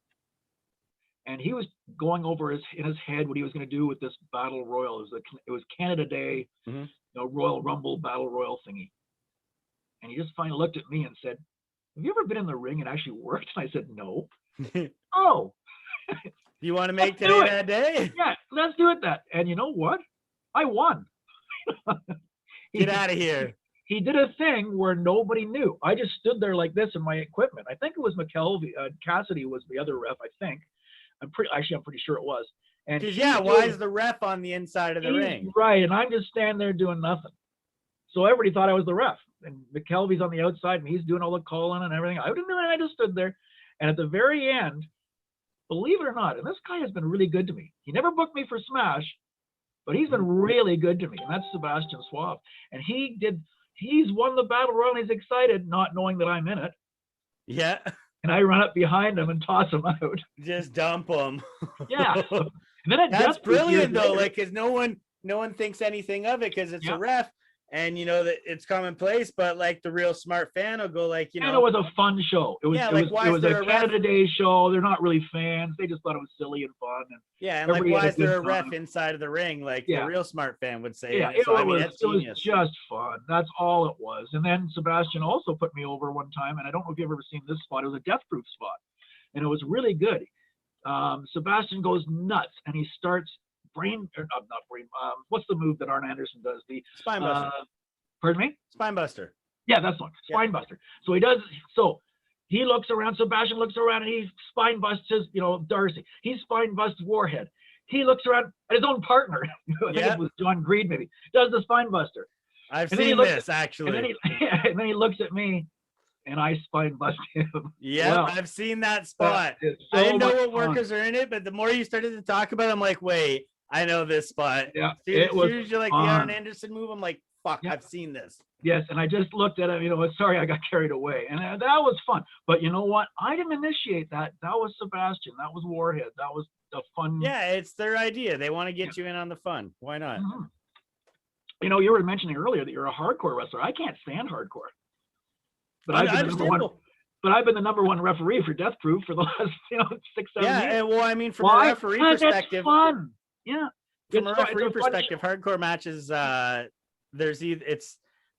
B: And he was going over in his head what he was going to do with this battle royal. It was Canada Day, Royal Rumble battle royal thingy. And he just finally looked at me and said, "Have you ever been in the ring and actually worked?" And I said, "No." Oh.
A: You want to make today that day?
B: Yeah, let's do it that. And you know what? I won.
A: Get out of here.
B: He did a thing where nobody knew. I just stood there like this in my equipment. I think it was McKelvey. Cassidy was the other ref, I think. I'm pretty sure it was. And
A: why is the ref on the inside of the ring?
B: Right, and I'm just standing there doing nothing. So everybody thought I was the ref. And McKelvey's on the outside, and he's doing all the calling and everything. I didn't do anything. I just stood there. And at the very end, believe it or not, and this guy has been really good to me. He never booked me for Smash, but he's been really good to me. And that's Sebastian Suave. And he's won the battle royal, and he's excited, not knowing that I'm in it.
A: Yeah.
B: And I run up behind him and toss him out.
A: Just dump him.
B: Yeah. And then
A: that's brilliant though, like, because no one thinks anything of it because it's a ref, and you know that it's commonplace, but like the real smart fan will go like, you know,
B: and it was a fun show. It was,
A: yeah,
B: it
A: like
B: was,
A: why
B: it
A: is
B: was
A: there
B: a
A: a ref?
B: Canada Day show. They're not really fans. They just thought it was silly and fun. And
A: Yeah, and like
B: everybody
A: why
B: had a
A: is there
B: good
A: a ref
B: time.
A: inside of the ring? Like the
B: Yeah.
A: real smart fan would say.
B: Yeah,
A: And so I mean, that's
B: it was
A: genius.
B: just fun. That's all it was. And then Sebastian also put me over one time, and I don't know if you've ever seen this spot. It was a death proof spot, and it was really good. Sebastian goes nuts, and he starts not brain. What's the move that Arn Anderson does? The
A: Spinebuster.
B: Pardon me?
A: Spinebuster.
B: Yeah, that's one. Spinebuster. So he does. So he looks around. Sebastian looks around, and he spine busts his, Darcy. He spine busts Warhead. He looks around at his own partner. I think it was John Greed, maybe. Does the spine buster.
A: I've seen this actually.
B: And then he looks at me, and I spine bust him.
A: Yeah, well, I've seen that spot. So I didn't know what workers are in it, but the more you started to talk about it, I'm like, wait, I know this spot.
B: Yeah,
A: it was usually like the Arn Anderson move. I'm like, fuck, I've seen this.
B: Yes, and I just looked at him, sorry I got carried away. And that was fun. But you know what? I didn't initiate that. That was Sebastian. That was Warhead. That was the fun.
A: Yeah, it's their idea. They want to get you in on the fun. Why not?
B: Mm-hmm. You were mentioning earlier that you're a hardcore wrestler. I can't stand hardcore. But I've been the number one referee for Death Proof for the last 6-7 years.
A: And well, I mean, from a referee perspective,
B: that's fun. Yeah.
A: From a referee perspective, hardcore matches,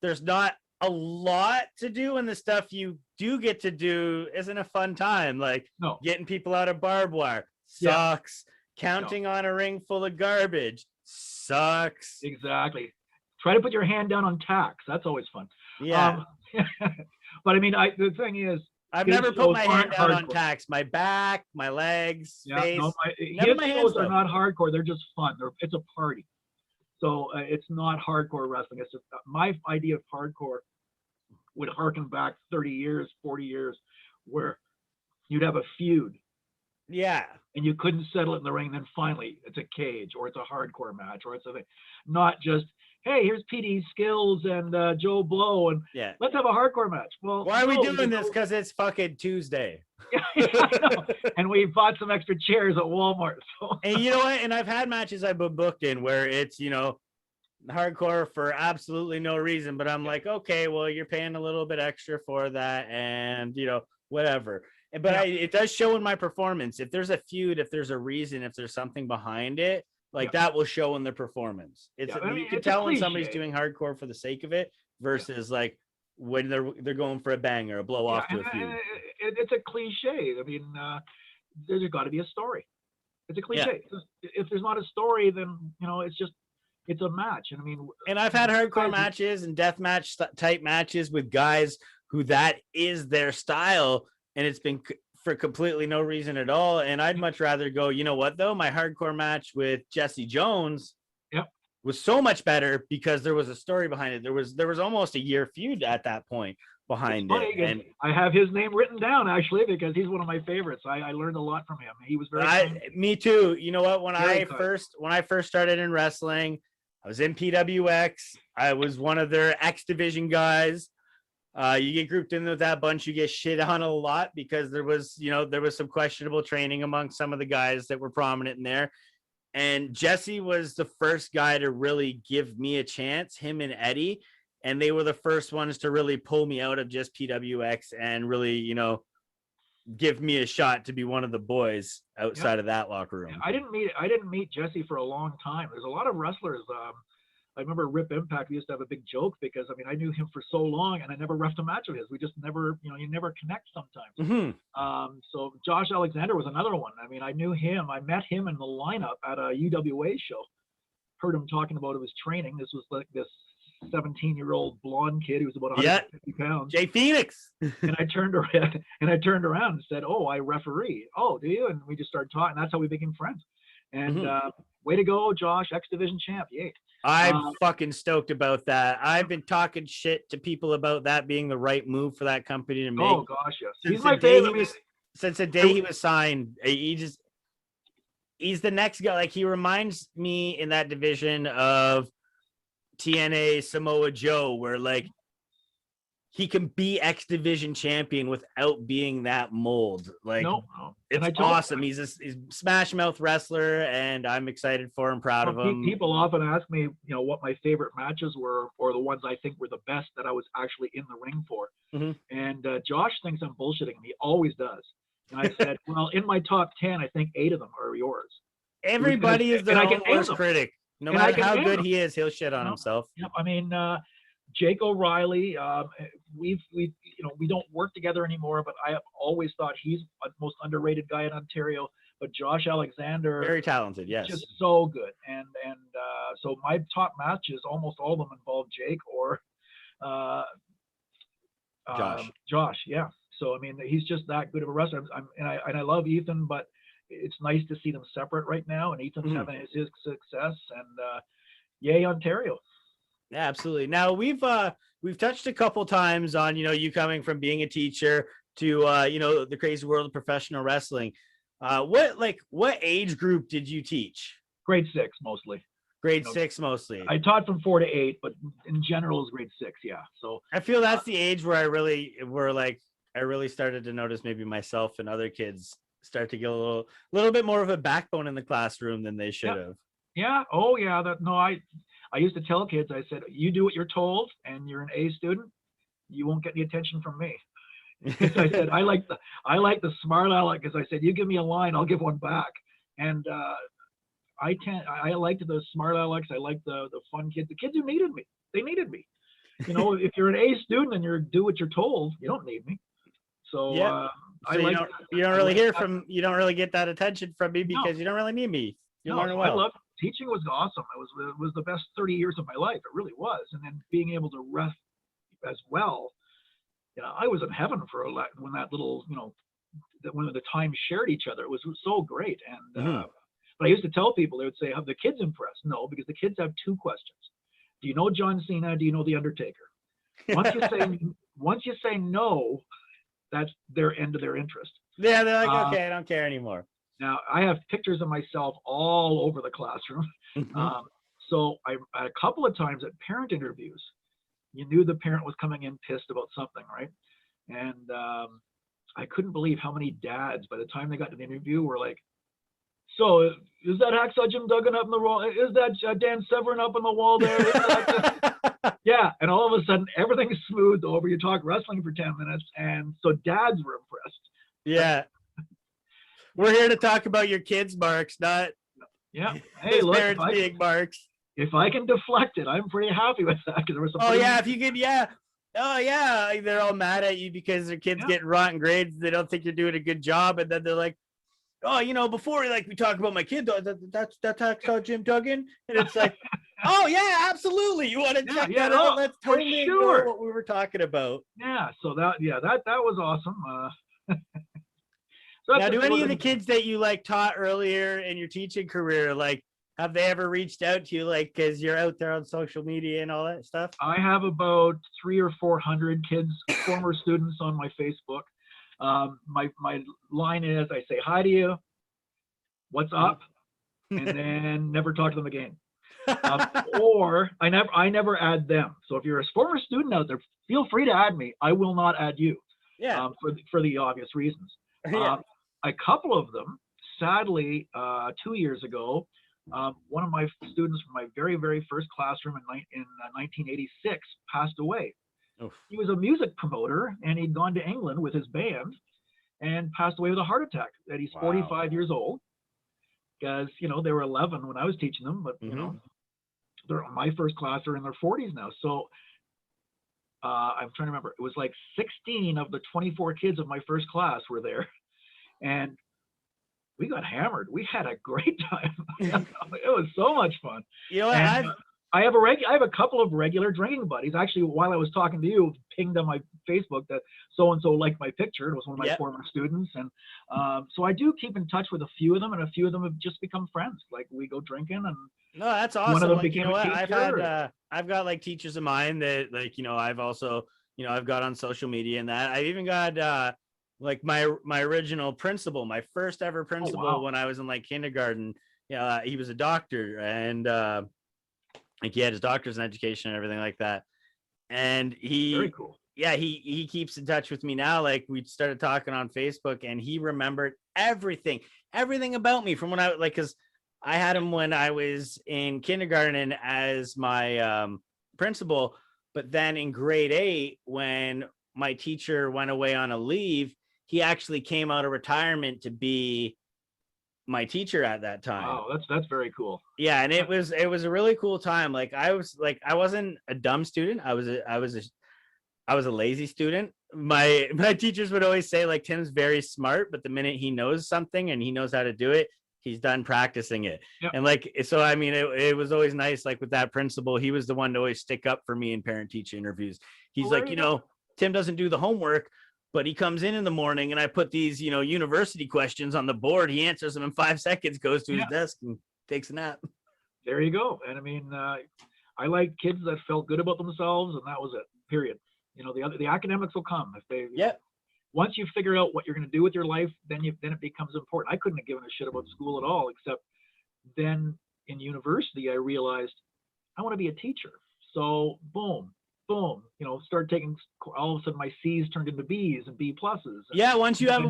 A: there's not a lot to do, and the stuff you do get to do isn't a fun time. Like getting people out of barbed wire sucks. Counting on a ring full of garbage sucks.
B: Exactly. Try to put your hand down on tacks. That's always fun.
A: Yeah.
B: But I mean, the thing is,
A: I've never put my hand down on tacks. My back, my legs, face.
B: His shows are not hardcore. They're just fun. It's a party. So it's not hardcore wrestling. It's just my idea of hardcore would harken back 30 years, 40 years, where you'd have a feud.
A: Yeah.
B: And you couldn't settle it in the ring. Then finally, it's a cage, or it's a hardcore match, or it's a thing. Not just, hey, here's PD Skillz and Joe Blow, and let's have a hardcore match. Well,
A: why are we doing this? Because it's fucking Tuesday.
B: I know. And we bought some extra chairs at Walmart. So.
A: And you know what? And I've had matches I've been booked in where it's, hardcore for absolutely no reason, but I'm like, okay, well, you're paying a little bit extra for that, and whatever. But it does show in my performance. If there's a feud, if there's a reason, if there's something behind it, that will show in the performance. You can tell when somebody's doing hardcore for the sake of it versus like when they're going for a bang or a blow off to a feud.
B: It's a cliche. I mean, there's got to be a story. It's a cliche. Yeah. If there's not a story, then it's a match. And I mean,
A: and I've had hardcore matches and deathmatch type matches with guys who that is their style, and it's been for completely no reason at all. And I'd much rather go, you know what, though? My hardcore match with Jesse Jones was so much better because there was a story behind it. There was almost a year feud at that point behind it. And I
B: have his name written down, actually, because he's one of my favorites. I learned a lot from him. He was very
A: me too. You know what? When I first started in wrestling, I was in PWX. I was one of their X Division guys. You get grouped in with that bunch, you get shit on a lot because there was some questionable training among some of the guys that were prominent in there. And Jesse was the first guy to really give me a chance, him and Eddie. And they were the first ones to really pull me out of just PWX and really, give me a shot to be one of the boys outside of that locker room.
B: I didn't meet Jesse for a long time. There's a lot of wrestlers. I remember Rip Impact, we used to have a big joke because, I mean, I knew him for so long and I never refed a match of his. We just never, you never connect sometimes.
A: Mm-hmm.
B: So Josh Alexander was another one. I mean, I knew him. I met him in the lineup at a UWA show. Heard him talking about his training. This was like this 17-year-old blonde kid who was about 150 pounds.
A: Jay Phoenix.
B: And I turned around and said, "Oh, I referee." "Oh, do you?" And we just started talking. That's how we became friends. And way to go, Josh, X Division champ. Yay.
A: I'm fucking stoked about that. I've been talking shit to people about that being the right move for that company to make.
B: Oh gosh, yes. He's my favorite.
A: Since the day he was signed, he's the next guy. Like, he reminds me in that division of TNA Samoa Joe, where like he can be X Division champion without being that mold. Like,
B: no.
A: it's awesome. He's a smash mouth wrestler, and I'm excited for him, proud of him.
B: People often ask me, what my favorite matches were, or the ones I think were the best that I was actually in the ring for. And Josh thinks I'm bullshitting him. He always does. And I said, well, in my top 10, I think 8 of them are yours.
A: Everybody is their own worst critic. No matter how good he is, he'll shit on himself.
B: Yep. I mean, Jake O'Reilly, we don't work together anymore, but I have always thought he's the most underrated guy in Ontario. But Josh Alexander,
A: very talented, yes,
B: just so good. And so my top matches, almost all of them involve Jake or Josh, yeah. So I mean, he's just that good of a wrestler. I love Ethan, but it's nice to see them separate right now. And Ethan's having his success, and yay Ontario.
A: Yeah, absolutely. Now we've touched a couple times on you coming from being a teacher to the crazy world of professional wrestling. What age group did you teach?
B: Grade 6 mostly.
A: Grade 6 mostly.
B: I taught from 4 to 8, but in general is grade 6. Yeah. So
A: I feel that's the age where I really started to notice maybe myself and other kids start to get a little bit more of a backbone in the classroom than they should have.
B: Yeah. Oh yeah. I used to tell kids, I said, you do what you're told and you're an A student, you won't get any attention from me. I said, I like the smart aleck, because I said, you give me a line, I'll give one back. And I liked the smart alecks. I liked the fun kids, the kids who needed me. They needed me. If you're an A student and you do what you're told, you don't need me. So,
A: you don't really get that attention from me because you don't really need me. You learn well.
B: I love teaching. Was awesome. It was the best 30 years of my life. It really was. And then being able to ref as well, I was in heaven for when that little, when the time shared each other. It was so great. And but I used to tell people, they would say, have the kids impressed? No, because the kids have 2 questions. Do you know John Cena? Do you know The Undertaker? Once you say no, that's their end of their interest.
A: Yeah, they're like, okay, I don't care anymore.
B: Now, I have pictures of myself all over the classroom. So a couple of times at parent interviews, you knew the parent was coming in pissed about something, right? And I couldn't believe how many dads, by the time they got to the interview, were like, so is that Hacksaw Jim Duggan up in the wall? Is that Dan Severn up on the wall there? Yeah. And all of a sudden, everything's smoothed over. You talk wrestling for 10 minutes. And so dads were impressed.
A: Yeah. We're here to talk about your kids, Marks, not
B: hey, look,
A: parents being Marks.
B: If I can deflect it, I'm pretty happy with that. Because there was some
A: if you could, they're all mad at you because their kids getting rotten grades. They don't think you're doing a good job, and then they're like, before we talk about my kid, that's Hacksaw Jim Duggan, and it's like, oh yeah, absolutely. You want to check that out? Let's totally ignore what we were talking about.
B: Yeah. So that was awesome.
A: Now, do any of the kids that you taught earlier in your teaching career, have they ever reached out to you, because you're out there on social media and all that stuff?
B: I have about 300 or 400 kids, former students on my Facebook. My line is, I say hi to you, what's up, and then never talk to them again. Or I never add them. So if you're a former student out there, feel free to add me. I will not add you.
A: Yeah.
B: For the obvious reasons. A couple of them, sadly, 2 years ago, one of my students from my very, very first classroom in 1986 passed away. Oof. He was a music promoter, and he'd gone to England with his band and passed away with a heart attack. That he's 45 years old. Because they were 11 when I was teaching them, but they're my first class are in their 40s now. So I'm trying to remember. It was 16 of the 24 kids of my first class were there. And we got hammered. We had a great time. It was so much fun. I have a couple of regular drinking buddies. Actually, while I was talking to you, pinged on my Facebook that so-and-so liked my picture. It was one of my former students. And so I do keep in touch with a few of them, and a few of them have just become friends. We go drinking, and
A: no, that's awesome.
B: One of them became a teacher.
A: I've got teachers of mine that I've also, I've got on social media and that. I've even got my original principal, my first ever principal when I was in kindergarten. He was a doctor, and he had his doctor's in education and everything like that. And he,
B: very cool.
A: yeah, he keeps in touch with me now. Like we started talking on Facebook, and he remembered everything about me from when I like, because I had him when I was in kindergarten as my principal, but then in grade 8, when my teacher went away on a leave, he actually came out of retirement to be my teacher at that time.
B: Wow, that's very cool.
A: Yeah, and it was a really cool time. Like I wasn't a dumb student. I was a lazy student. My teachers would always say, like, Tim's very smart, but the minute he knows something and he knows how to do it, he's done practicing it.
B: Yep.
A: And like, so I mean, it was always nice. Like with that principal, he was the one to always stick up for me in parent teacher interviews. He's like, Tim doesn't do the homework, but he comes in the morning and I put these, university questions on the board. He answers them in 5 seconds, goes to his desk and takes a nap.
B: There you go. And I mean, I like kids that felt good about themselves, and that was it, period. The academics will come if they, once you figure out what you're going to do with your life, then it becomes important. I couldn't have given a shit about school at all, except then in university, I realized I want to be a teacher. So boom, start taking, all of a sudden my C's turned into B's and B pluses.
A: Yeah. Once you have a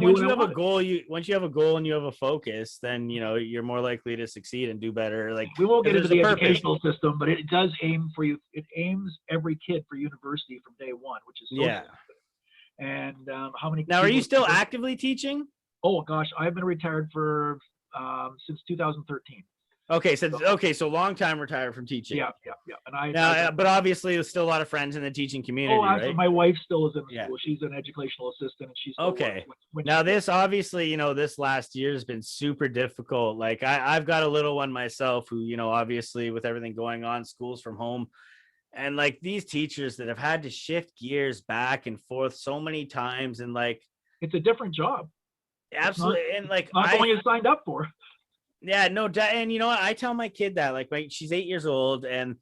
A: goal, and you have a focus, then, you're more likely to succeed and do better. Like
B: we won't get into the educational system, but it does aim for you. It aims every kid for university from day one, which is so good. And how many?
A: Now, are you still actively teaching?
B: Oh gosh, I've been retired for since 2013.
A: Okay, so long time retired from teaching.
B: Yeah. And
A: but obviously, there's still a lot of friends in the teaching community.
B: Oh, actually,
A: right?
B: My wife still is in the school. She's an educational assistant, and she's
A: okay. Now, this obviously, this last year has been super difficult. Like I've got a little one myself, who, obviously, with everything going on, schools from home. And like these teachers that have had to shift gears back and forth so many times, and like
B: it's a different job.
A: Absolutely. And like
B: not the one you signed up for.
A: Yeah, no, and you know what? I tell my kid that, like, she's 8 years old, and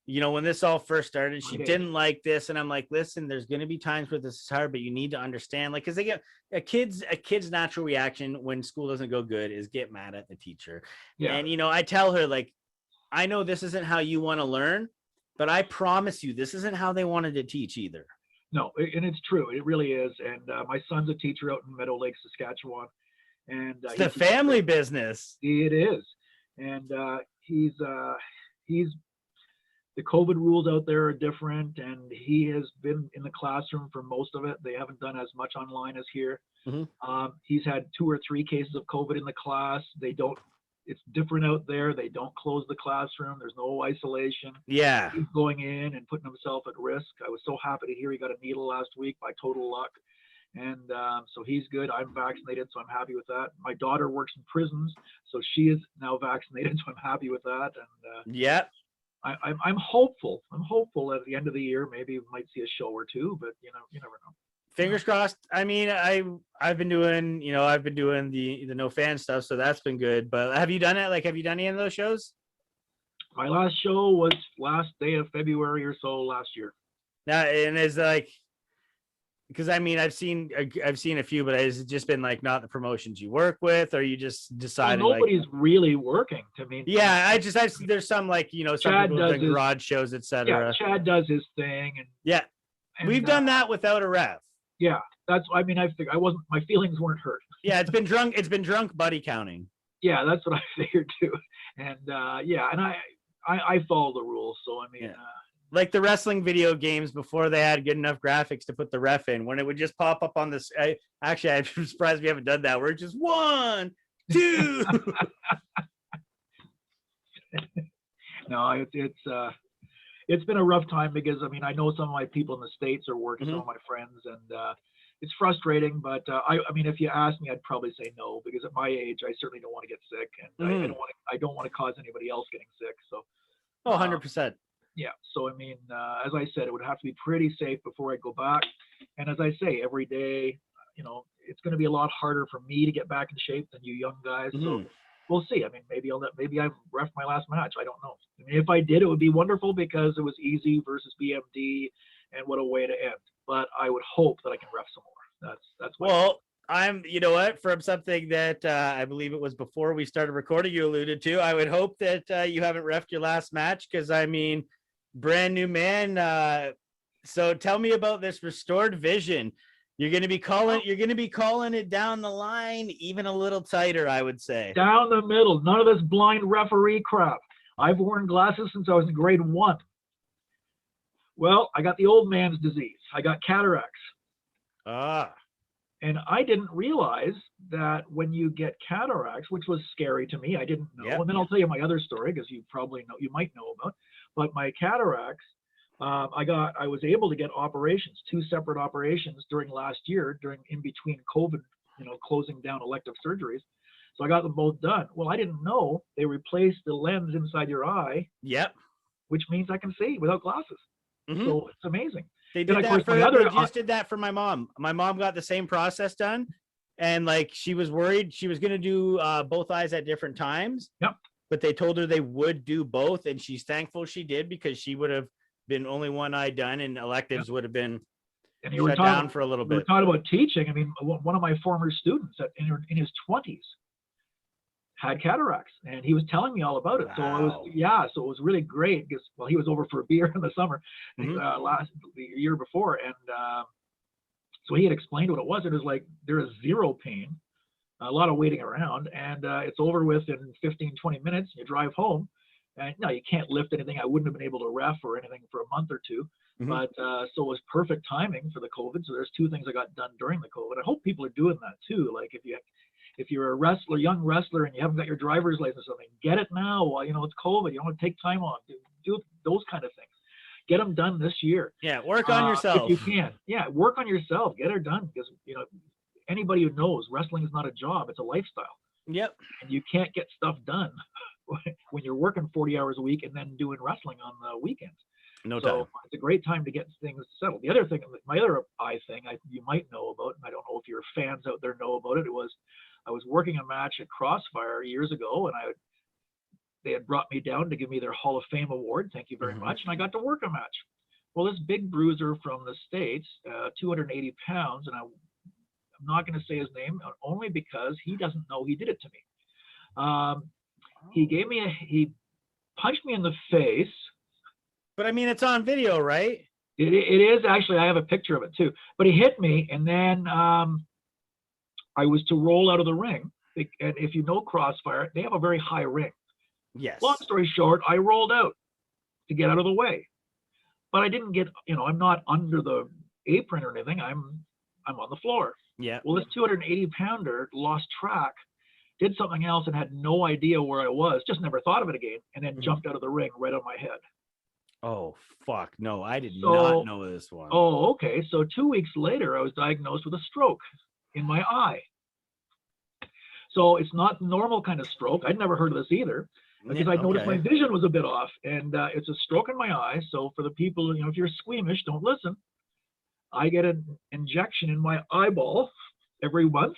A: when this all first started, she didn't like this, and I'm like, listen, there's going to be times where this is hard, but you need to understand, like, because they get a kid's natural reaction when school doesn't go good is get mad at the teacher. Yeah. And I tell her, like, I know this isn't how you want to learn, but I promise you, this isn't how they wanted to teach either.
B: No, and it's true. It really is. And my son's a teacher out in Meadow Lake, Saskatchewan. And
A: it's the family business.
B: It is. And he's the COVID rules out there are different, and he has been in the classroom for most of it. They haven't done as much online as here. Mm-hmm. He's had 2 or 3 cases of COVID in the class. It's different out there. They don't close the classroom. There's no isolation.
A: Yeah.
B: He's going in and putting himself at risk. I was so happy to hear he got a needle last week by total luck. And so he's good. I'm vaccinated, so I'm happy with that. My daughter works in prisons, so she is now vaccinated, so I'm happy with that. And
A: yeah,
B: I'm hopeful. I'm hopeful at the end of the year, maybe we might see a show or two, but you never know.
A: Fingers crossed. I mean, I've been doing the no fan stuff, so that's been good. But have you done it? Like, have you done any of those shows?
B: My last show was last day of February or so last year.
A: Now, and it's like, because I mean, I've seen a few, but has it just been like not the promotions you work with, or you just decided?
B: Well, nobody's really working. To me.
A: Yeah, there's some like some
B: Chad
A: people doing garage shows, etc.
B: Yeah, Chad does his thing, and
A: we've done that without a ref.
B: Yeah, I figured my feelings weren't hurt.
A: Yeah, it's been drunk buddy counting.
B: Yeah, that's what I figured too. And and I follow the rules, so I mean.
A: Yeah. Like the wrestling video games before they had good enough graphics to put the ref in, when it would just pop up on this. Actually, I'm surprised we haven't done that. Where it's just 1, 2.
B: No, it's been a rough time because I know some of my people in the States are working, some of my friends, and it's frustrating. But if you ask me, I'd probably say no, because at my age, I certainly don't want to get sick, and I don't want to cause anybody else getting sick. So.
A: 100%.
B: Yeah. So, as I said, it would have to be pretty safe before I go back. And as I say, every day, it's going to be a lot harder for me to get back in shape than you young guys. So we'll see. Maybe I've refed my last match. I don't know. If I did, it would be wonderful because it was easy versus BMD, and what a way to end. But I would hope that I can ref some more. That's
A: well. From something that I believe it was before we started recording, you alluded to, I would hope that you haven't refed your last match, because brand new man, So tell me about this restored vision. You're going to be calling it down the line, even a little tighter, I would say.
B: Down the middle. None of this blind referee crap. I've worn glasses since I was in grade 1. Well, I got the old man's disease. I got cataracts. And I didn't realize that when you get cataracts, which was scary to me, I didn't know. Yep. And then I'll tell you my other story, because you might know about. But my cataracts, I was able to get operations, 2 separate operations during last year, in between COVID, closing down elective surgeries. So I got them both done. Well, I didn't know they replaced the lens inside your eye.
A: Yep.
B: Which means I can see without glasses. Mm-hmm. So it's amazing.
A: They did that for my mom. My mom got the same process done, and like she was worried she was going to do both eyes at different times.
B: Yep.
A: But they told her they would do both, and she's thankful she did, because she would have been only one eye done, and electives would have been shut down for a little bit.
B: We're talking about teaching. I mean, one of my former students in his 20s had cataracts, and he was telling me all about it. Wow. So it was really great, because he was over for a beer in the summer, the year before, and so he had explained what it was. It was like there is zero pain, a lot of waiting around, and it's over with in 15-20 minutes. You drive home, and no, you can't lift anything. I wouldn't have been able to ref or anything for a month or two, but so it was perfect timing for the COVID. So there's 2 things I got done during the COVID. I hope people are doing that too. Like if you're a young wrestler, and you haven't got your driver's license or something, get it now while it's COVID. You don't want to take time off. Do those kind of things. Get them done this year.
A: Yeah, work on yourself
B: if you can. Yeah, work on yourself. Get it done, because anybody who knows wrestling is not a job; it's a lifestyle.
A: Yep. And
B: you can't get stuff done when you're working 40 hours a week and then doing wrestling on the weekends.
A: No
B: time.
A: So
B: it's a great time to get things settled. The other thing, my other eye thing, you might know about, and I don't know if your fans out there know about it. I was working a match at Crossfire years ago, and they had brought me down to give me their Hall of Fame award. Thank you very much. And I got to work a match. Well, this big bruiser from the States, 280 pounds, and I'm not going to say his name only because he doesn't know he did it to me. He punched me in the face.
A: But I mean, it's on video, right?
B: It is actually. I have a picture of it too. But he hit me, and then I was to roll out of the ring. And if you know Crossfire, they have a very high ring.
A: Yes.
B: Long story short, I rolled out to get out of the way, but I didn't get. I'm not under the apron or anything. I'm on the floor.
A: Yeah.
B: Well, this 280 pounder lost track, did something else, and had no idea where I was. Just never thought of it again, and then jumped out of the ring right on my head.
A: Oh, fuck. No, I did not know this one.
B: Oh, okay. So 2 weeks later, I was diagnosed with a stroke in my eye. So it's not the normal kind of stroke. I'd never heard of this either, because I noticed my vision was a bit off, and it's a stroke in my eye. So for the people, if you're squeamish, don't listen. I get an injection in my eyeball every month,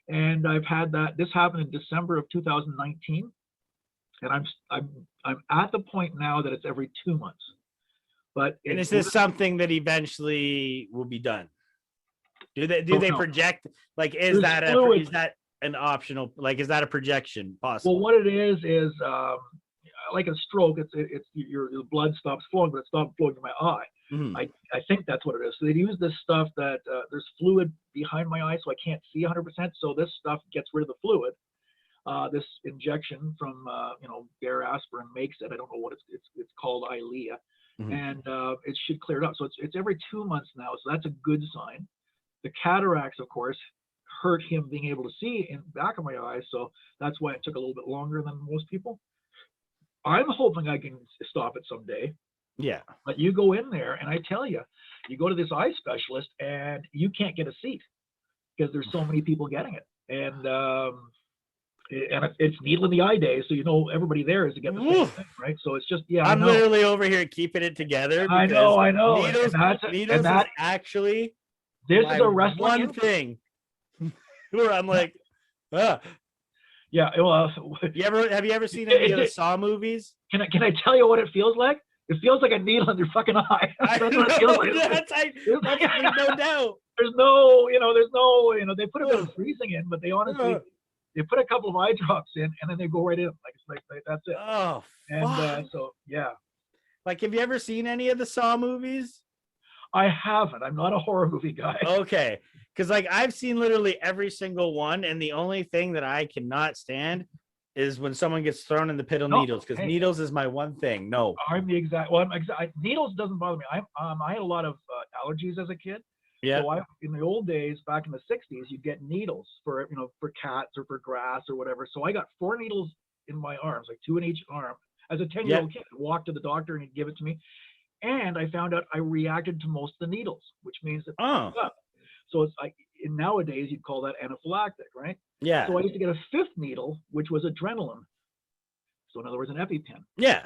B: and I've had that. This happened in December of 2019. And I'm at the point now that it's every 2 months. But
A: is this something that eventually will be done? Do they project, like, is that an optional, like, is that a projection possible?
B: Well, what it is like a stroke. It's your blood stops flowing, but it stops flowing in my eye. I think that's what it is. So they use this stuff that there's fluid behind my eye, so I can't see 100%. So this stuff gets rid of the fluid. This injection from Bayer Aspirin makes it. I don't know what it's called, Eylea, and it should clear it up. So it's every 2 months now. So that's a good sign. The cataracts, of course, hurt him being able to see in the back of my eye. So that's why it took a little bit longer than most people. I'm hoping I can stop it someday.
A: Yeah.
B: But you go in there, and I tell you, you go to this eye specialist, and you can't get a seat because there's so many people getting it, and it's needle in the eye day, so everybody there is to get the same thing, right? So it's just
A: I'm literally over here keeping it together.
B: I know.
A: Needles is actually
B: this is a wrestling
A: one thing where I'm like,
B: yeah. Well,
A: have you ever seen any of the Saw movies?
B: Can I tell you what it feels like? It feels like a needle in your fucking eye. That's what it feels like.
A: No doubt.
B: There's no, they put a bit of freezing in, but they honestly. They put a couple of eye drops in, and then they go right in. Like that's it.
A: Oh,
B: and so yeah.
A: Like, have you ever seen any of the Saw movies?
B: I haven't. I'm not a horror movie guy.
A: Okay. Because like I've seen literally every single one, and the only thing that I cannot stand is when someone gets thrown in the pit of needles, because needles is my one thing. No.
B: I'm the exact. Well, needles doesn't bother me. I had a lot of allergies as a kid.
A: Yeah.
B: So in the old days, back in the 60s, you'd get needles for for cats or for grass or whatever. So I got 4 needles in my arms, like 2 in each arm. As a 10-year-old kid, I'd walk to the doctor and he'd give it to me. And I found out I reacted to most of the needles, which means that so it's like nowadays you'd call that anaphylactic, right?
A: Yeah.
B: So I used to get a 5th needle, which was adrenaline. So in other words, an EpiPen.
A: Yeah.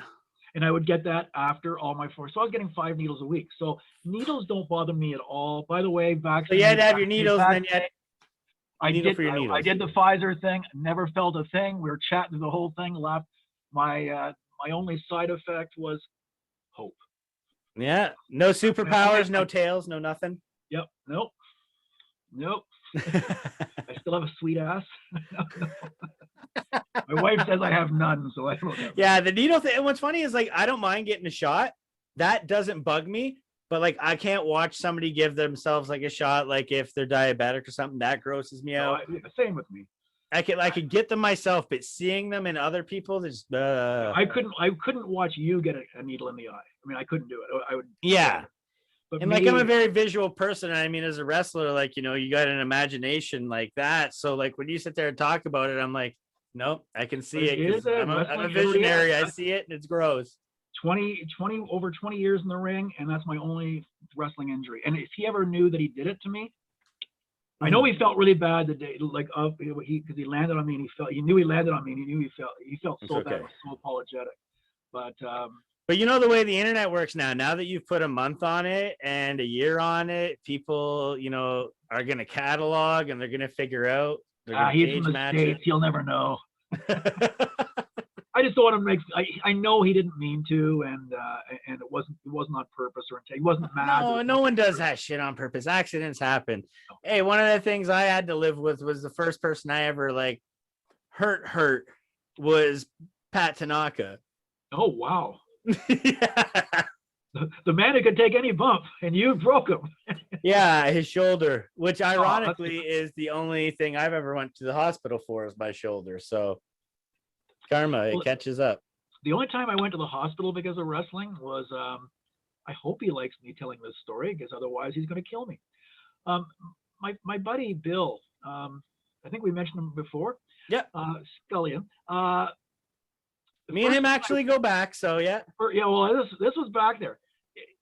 B: And I would get that after all my 4. So I was getting 5 needles a week. So needles don't bother me at all. By the way, vaccine.
A: So you had to have your needles, and then you had
B: I did the Pfizer thing. Never felt a thing. We were chatting through the whole thing. Left. My only side effect was hope.
A: Yeah. No superpowers, no tails, no nothing.
B: Yep. Nope. I still have a sweet ass. My wife says I have none, so I don't know.
A: Yeah, the needle thing. And what's funny is like I don't mind getting a shot. That doesn't bug me. But like I can't watch somebody give themselves like a shot, like if they're diabetic or something. That grosses me out.
B: Same with me.
A: I could get them myself, but seeing them in other people, just
B: I couldn't watch you get a needle in the eye. I mean, I couldn't do it. I would.
A: Yeah.
B: But
A: and like I'm a very visual person. I mean, as a wrestler, like you got an imagination like that. So like when you sit there and talk about it, I'm like, nope, I can see it. I'm a visionary. I see it, and it's gross.
B: 20 over 20 years in the ring, and that's my only wrestling injury. And if he ever knew that he did it to me, I know he felt really bad the day, like because he landed on me, and he knew he landed on me, and he felt so bad, so apologetic. But
A: you know the way the internet works now that you've put a month on it and a year on it, people are gonna catalog and they're gonna figure out.
B: He's from the States. He'll never know. I just don't want to make. I know he didn't mean to, and it wasn't on purpose or intent. He wasn't mad.
A: No one does that shit on purpose. Accidents happen. Hey, one of the things I had to live with was the first person I ever like hurt was Pat Tanaka.
B: Oh wow.
A: Yeah.
B: The man who could take any bump, and you broke him.
A: Yeah, his shoulder, which ironically is the only thing I've ever went to the hospital for is my shoulder. So karma, it catches up.
B: The only time I went to the hospital because of wrestling was, I hope he likes me telling this story, because otherwise he's going to kill me. My buddy Bill, I think we mentioned him before.
A: Yeah.
B: Scalia.
A: Me and him actually go back, so yeah.
B: Yeah, well, this was back there.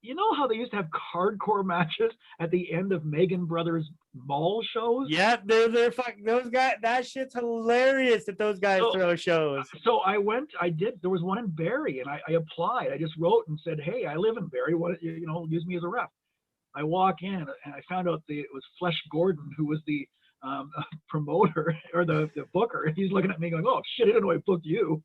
B: You know how they used to have hardcore matches at the end of Megan Brothers mall shows?
A: Yeah, they're fucking those guys. That shit's hilarious that those guys throw shows.
B: So I did. There was one in Barrie, and I applied. I just wrote and said, "Hey, I live in Barrie. What use me as a rep." I walk in, and I found out it was Flesh Gordon, who was the promoter or the booker, and he's looking at me going, "Oh shit, I didn't know I booked you."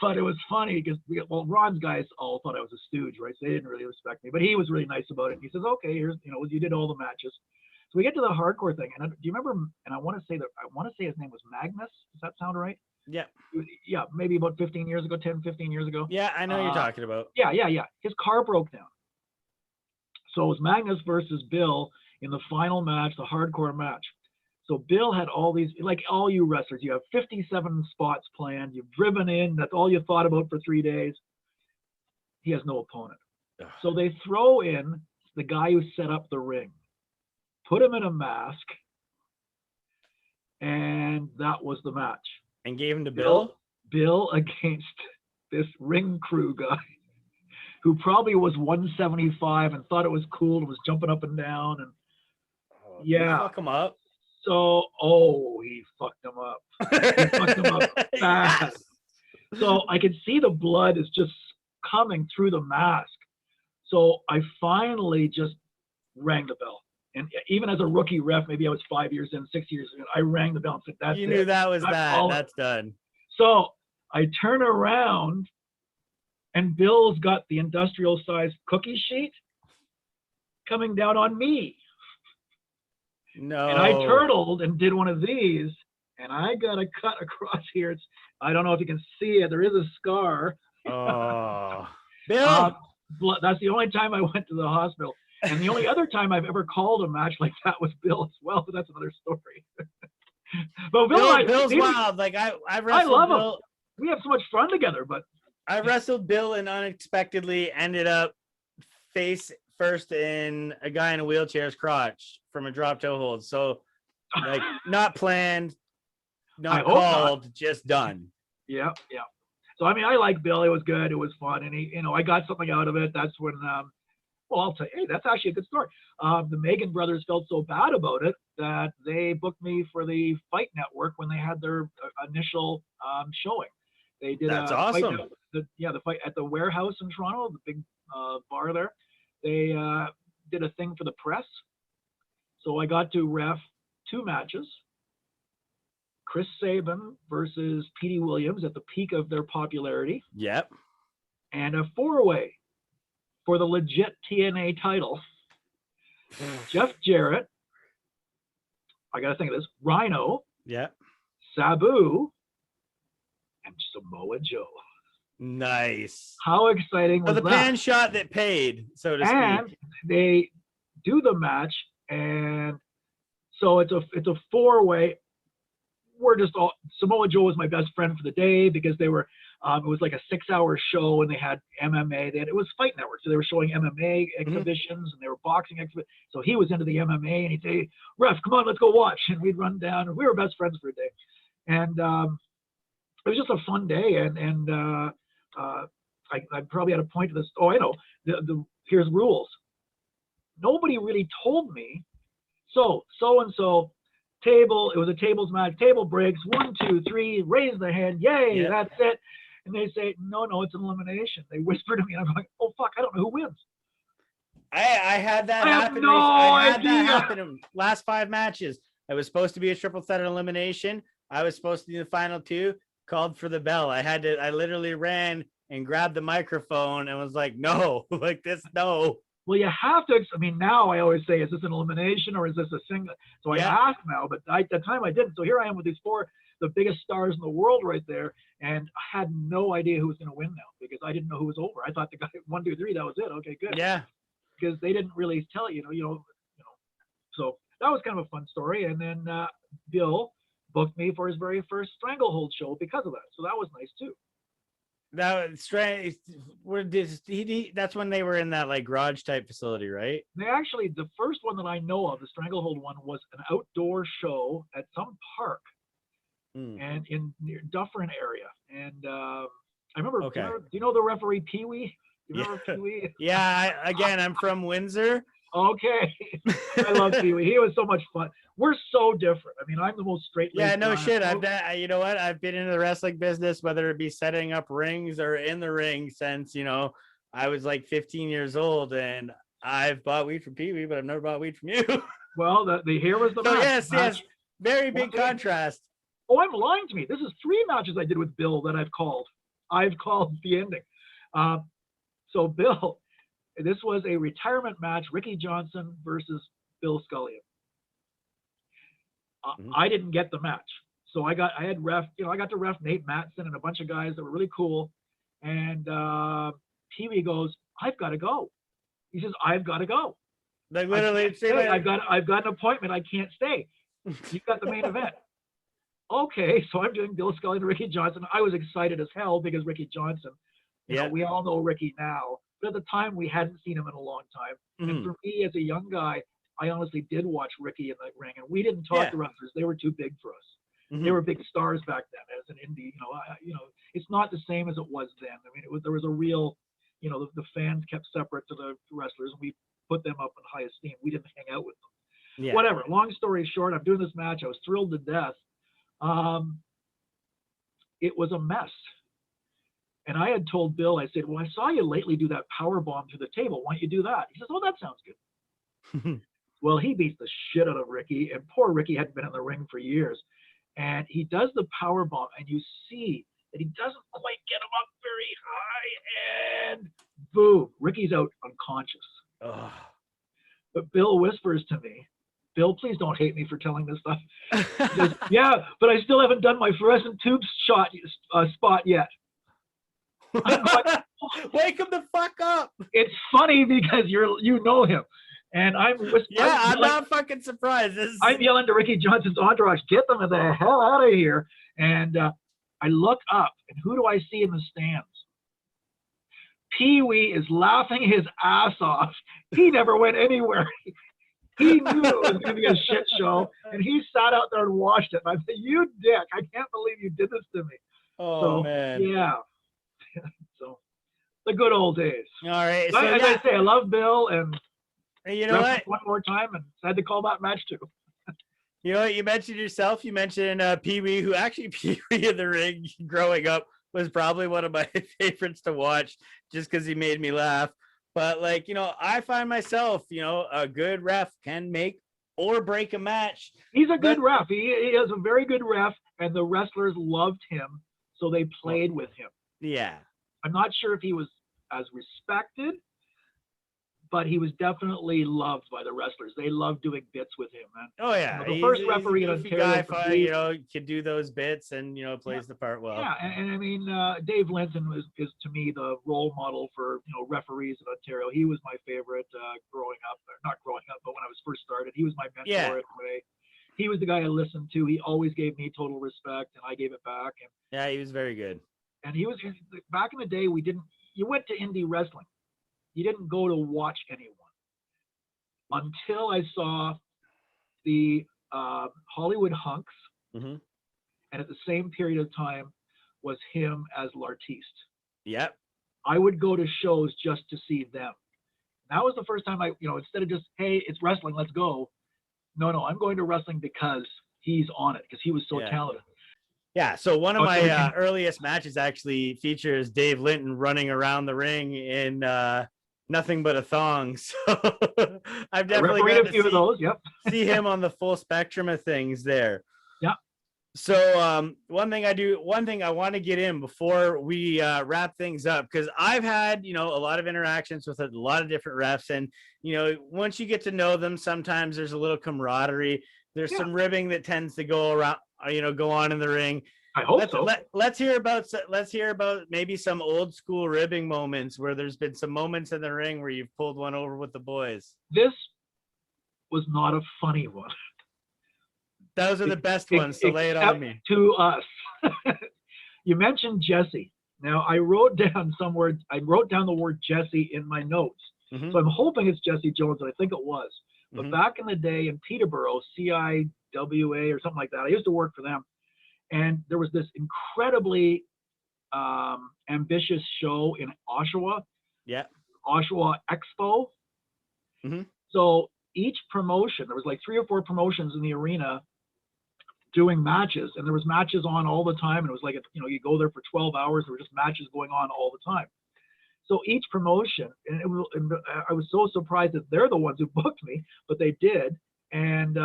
B: But it was funny because Ron's guys all thought I was a stooge, right? So they didn't really respect me, but he was really nice about it. He says, "Okay, here's you did all the matches." So we get to the hardcore thing, and do you remember? And I want to say his name was Magnus. Does that sound right?
A: Yeah.
B: Yeah, maybe about 15 years ago, 10, 15 years ago.
A: Yeah, I know you're talking about.
B: Yeah. His car broke down. So it was Magnus versus Bill in the final match, the hardcore match. So Bill had all these, like all you wrestlers, you have 57 spots planned. You've driven in. That's all you thought about for 3 days. He has no opponent.
A: Ugh.
B: So they throw in the guy who set up the ring, put him in a mask, and that was the match.
A: And gave him to Bill?
B: Bill against this ring crew guy who probably was 175 and thought it was cool and was jumping up and down. And yeah.
A: Fuck him up.
B: So, he fucked him up. He fucked him up fast. Yes. So I could see the blood is just coming through the mask. So I finally just rang the bell. And even as a rookie ref, maybe I was 5 years in, 6 years in, I rang the bell and said, "That's it. You
A: knew that was that. That's done."
B: So I turn around, and Bill's got the industrial-sized cookie sheet coming down on me.
A: No.
B: And I turtled and did one of these, and I got a cut across here. I don't know if you can see it. There is a scar.
A: Oh, Bill.
B: That's the only time I went to the hospital. And the only other time I've ever called a match like that was Bill as well, but that's another story. But
A: Bill's wild. Like I wrestled
B: love
A: Bill.
B: him. We have so much fun together, but
A: I wrestled Bill and unexpectedly ended up face first in a guy in a wheelchair's crotch from a drop toe hold. So like not planned, not called, just done.
B: Yeah. So I mean, I like Bill. It was good. It was fun, and I got something out of it. That's when, well, I'll tell you, hey, that's actually a good story. The Megan brothers felt so bad about it that they booked me for the Fight Network when they had their initial showing. They did
A: That's awesome.
B: The fight at the Warehouse in Toronto, the big bar there. They did a thing for the press, so I got to ref 2 matches. Chris Sabin versus Petey Williams at the peak of their popularity.
A: Yep.
B: And a 4-way for the legit TNA title. Jeff Jarrett. I got to think of this. Rhino.
A: Yep.
B: Sabu. And Samoa Joe.
A: Nice.
B: How exciting was
A: that? The pan shot that paid, so to speak.
B: And they do the match, and so it's a 4-way. We're just all, Samoa Joe was my best friend for the day because they were, it was like a 6-hour show, and they had MMA. It was Fight Network, so they were showing MMA exhibitions, and they were boxing exhibitions. So he was into the MMA, and he'd say, "Ref, come on, let's go watch." And we'd run down, and we were best friends for a day. And it was just a fun day, and I probably had a point to this. Oh, I know. Here's rules. Nobody really told me. So and so. Table, it was a tables match, table breaks, 1, 2, 3, raise the hand, yay, That's it. And they say, no, it's an elimination. They whisper to me, and I'm like, oh fuck, I don't know who wins.
A: I had that happen.
B: I
A: had that happen in last 5 matches. I was supposed to be a triple threat elimination. I was supposed to be the final 2, called for the bell. I literally ran and grabbed the microphone and was like, no, like this, no.
B: Well, you have to. I mean, now I always say, is this an elimination or is this a single? So I ask now, but at the time I didn't. So here I am with these 4, the biggest stars in the world right there, and I had no idea who was going to win now because I didn't know who was over. I thought the guy 1, 2, 3, that was it. Okay, good.
A: Yeah.
B: Because they didn't really tell you know. So that was kind of a fun story. And then Bill booked me for his very first Stranglehold show because of that. So that was nice too.
A: That was strange. That's when they were in that like garage type facility, right?
B: They actually, the first one that I know of, the Stranglehold one, was an outdoor show at some park, and in near Dufferin area. And I remember. Okay. Do you know the referee Pee Wee? Do you remember Pee Wee?
A: Yeah. I'm from Windsor.
B: Okay. I love Pee Wee. He was so much fun. We're so different. I mean, I'm the most straight.
A: Yeah, no shit. You know what? I've been in the wrestling business, whether it be setting up rings or in the ring, since I was like 15 years old, and I've bought weed from Pee Wee, but I've never bought weed from you.
B: Well, here was the match.
A: Yes, very big contrast.
B: Oh, I'm lying to me. This is 3 matches I did with Bill that I've called. I've called the ending. So Bill. This was a retirement match, Ricky Johnson versus Bill Scalia. I didn't get the match. So I got to ref Nate Matson and a bunch of guys that were really cool. And Pee Wee goes, "I've got to go." He says, "I've got to go."
A: Like literally,
B: I've got an appointment. I can't stay. You've got the main event. Okay, so I'm doing Bill Scalia and Ricky Johnson. I was excited as hell because Ricky Johnson, you know, we all know Ricky now. But at the time, we hadn't seen him in a long time. And for me, as a young guy, I honestly did watch Ricky in the ring. And we didn't talk to wrestlers. They were too big for us. They were big stars back then as an indie. It's not the same as it was then. I mean, there was a real, the fans kept separate to the wrestlers. And we put them up in high esteem. We didn't hang out with them. Yeah. Whatever. Long story short, I'm doing this match. I was thrilled to death. It was a mess. And I had told Bill, I said, "Well, I saw you lately do that power bomb through the table. Why don't you do that?" He says, "Oh, that sounds good." Well, he beats the shit out of Ricky, and poor Ricky hadn't been in the ring for years. And he does the power bomb, and you see that he doesn't quite get him up very high, and boom, Ricky's out unconscious. Ugh. But Bill whispers to me, "Bill, please don't hate me for telling this stuff." He says, "Yeah, but I still haven't done my fluorescent tube spot yet." I'm like,
A: Wake him the fuck up.
B: It's funny because you know him. And
A: I'm not fucking surprised.
B: I'm yelling to Ricky Johnson's entourage, get them the hell out of here. And I look up, and who do I see in the stands? Pee-wee is laughing his ass off. He never went anywhere. He knew it was going to be a shit show, and he sat out there and watched it. And I said, you dick, I can't believe you did this to me.
A: Man.
B: Yeah. So, the good old days.
A: All right.
B: So, as I say, I love Bill, and
A: you know what?
B: One more time, and had to call that match too.
A: You know what? You mentioned yourself. You mentioned Pee-wee, who actually Pee-wee in the ring growing up was probably one of my favorites to watch just because he made me laugh. But like, I find myself, a good ref can make or break a match.
B: He's a good ref. He is a very good ref, and the wrestlers loved him, so they played with him.
A: Yeah.
B: I'm not sure if he was as respected, but he was definitely loved by the wrestlers. They loved doing bits with him, man.
A: Oh yeah,
B: the first referee in Ontario,
A: can do those bits and plays the part well.
B: Yeah, and I mean, Dave Linton is to me the role model for referees in Ontario. He was my favorite growing up, or not growing up, but when I was first started, he was my mentor in a way. He was the guy I listened to. He always gave me total respect, and I gave it back. And
A: yeah, he was very good.
B: And he was back in the day. You went to indie wrestling. You didn't go to watch anyone until I saw the Hollywood Hunks,
A: and
B: at the same period of time was him as L'Artiste.
A: Yep.
B: I would go to shows just to see them. That was the first time instead of just, hey, it's wrestling, let's go. No, I'm going to wrestling because he's on it, because he was so talented.
A: Yeah, so one of my earliest matches actually features Dave Linton running around the ring in nothing but a thing. So I've definitely got
B: a few of those. Yep.
A: see him on the full spectrum of things there.
B: Yeah.
A: So one thing I want to get in before we wrap things up, because I've had a lot of interactions with a lot of different refs, and once you get to know them, sometimes there's a little camaraderie. There's some ribbing that tends to go around, go on in the ring.
B: I hope so.
A: Let's hear about maybe some old school ribbing moments where there's been some moments in the ring where you've pulled one over with the boys.
B: This was not a funny one.
A: Those are the best ones, so lay it on me.
B: To us. You mentioned Jesse. Now, I wrote down the word Jesse in my notes. So I'm hoping it's Jesse Jones, and I think it was. But back in the day in Peterborough, CIWA or something like that, I used to work for them. And there was this incredibly ambitious show in Oshawa.
A: Yeah.
B: Oshawa Expo. So each promotion, there was like 3 or 4 promotions in the arena doing matches, and there was matches on all the time. And it was like, you go there for 12 hours. There were just matches going on all the time. So each promotion, and I was so surprised that they're the ones who booked me, but they did. And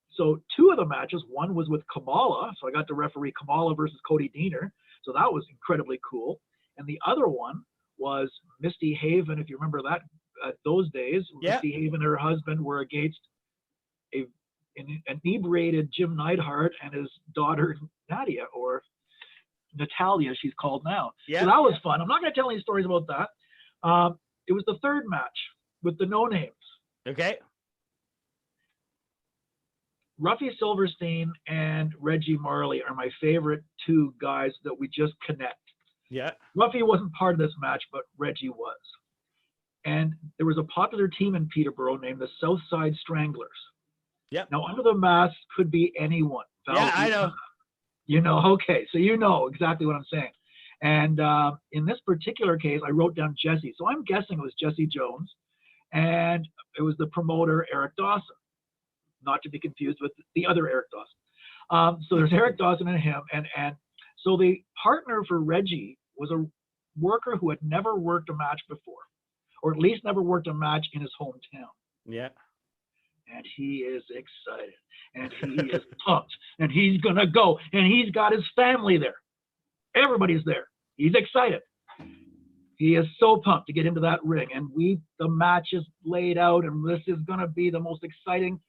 B: so 2 of the matches, one was with Kamala. So I got to referee Kamala versus Cody Deaner. So that was incredibly cool. And the other one was Misty Haven, if you remember that, those days.
A: Yeah.
B: Misty Haven and her husband were against an inebriated Jim Neidhart and his daughter Nadia, or Natalia, she's called now.
A: Yeah.
B: So that was fun. I'm not going to tell any stories about that. It was the 3rd match with the no names.
A: Okay.
B: Ruffy Silverstein and Reggie Marley are my favorite 2 guys that we just connect.
A: Yeah.
B: Ruffy wasn't part of this match, but Reggie was. And there was a popular team in Peterborough named the Southside Stranglers.
A: Yep.
B: Now, under the mask could be anyone.
A: I know.
B: Okay, so you know exactly what I'm saying. And in this particular case, I wrote down Jesse. So I'm guessing it was Jesse Jones, and it was the promoter, Eric Dawson, not to be confused with the other Eric Dawson. So there's Eric Dawson and him. And so the partner for Reggie was a worker who had never worked a match before, or at least never worked a match in his hometown.
A: Yeah.
B: And he is excited, and he is pumped, and he's going to go, and he's got his family there. Everybody's there. He's excited. He is so pumped to get into that ring, and the match is laid out, and this is going to be the most exciting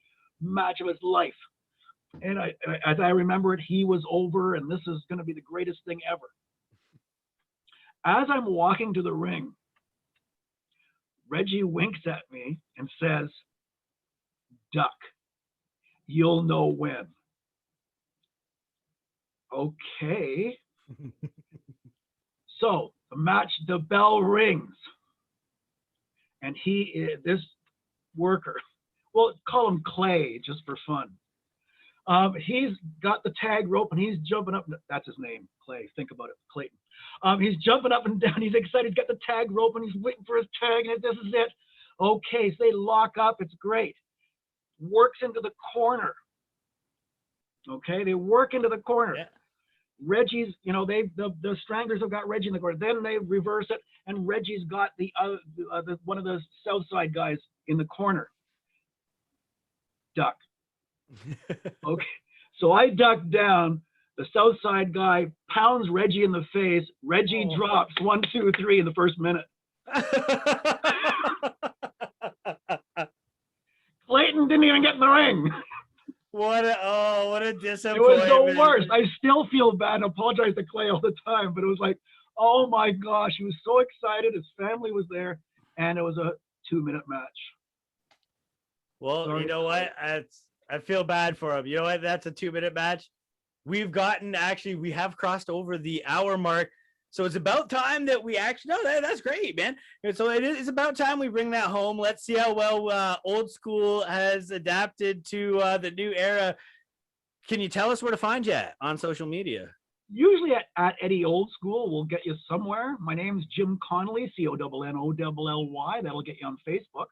B: match of his life. And as I remember it, he was over, and this is going to be the greatest thing ever. As I'm walking to the ring, Reggie winks at me and says, duck, you'll know when. Okay. So the match, the bell rings. And this worker, well, call him Clay just for fun. He's got the tag rope and he's jumping up. That's his name, Clay. Think about it, Clayton. He's jumping up and down. He's excited. He's got the tag rope and he's waiting for his tag. And this is it. Okay, so they lock up. It's great. Works into the corner. Okay, they work into the corner. Yeah. Reggie's, the Stranglers have got Reggie in the corner. Then they reverse it, and Reggie's got the one of the Southside guys in the corner. Duck. Okay, so I duck down. The Southside guy pounds Reggie in the face. Reggie drops 1, 2, 3 in the first minute. Clayton didn't even get in the ring.
A: What a disappointment.
B: It was the worst. I still feel bad and apologize to Clay all the time, but it was like, oh my gosh, he was so excited. His family was there, and it was a 2-minute match.
A: Well, sorry. You know what? I feel bad for him. You know what? That's a 2-minute match. We have crossed over the hour mark. So it's about time that we actually, that's great, man. And so it's about time we bring that home. Let's see how well Old School has adapted to the new era. Can you tell us where to find you on social media?
B: Usually at Eddie Old School, we'll get you somewhere. My name's Jim Connolly, CONNOLLY. That'll get you on Facebook.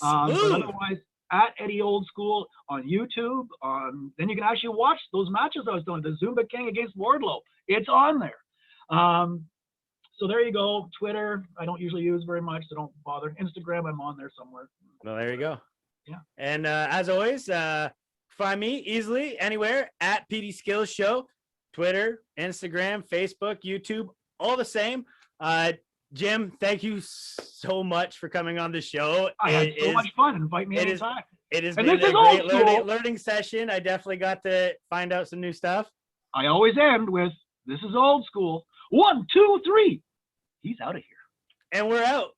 B: But otherwise, at Eddie Old School on YouTube. Then you can actually watch those matches I was doing. The Zumba King against Wardlow. It's on there. So there you go. Twitter, I don't usually use very much, so don't bother. Instagram, I'm on there somewhere.
A: Well, there you go.
B: Yeah.
A: And as always, find me easily anywhere at PD Skillz Show. Twitter, Instagram, Facebook, YouTube, all the same. Jim, thank you so much for coming on the show.
B: I had so much fun. Invite me anytime.
A: It has been a great learning session. I definitely got to find out some new stuff.
B: I always end with, this is Old School. 1, 2, 3. He's out of here.
A: And we're out.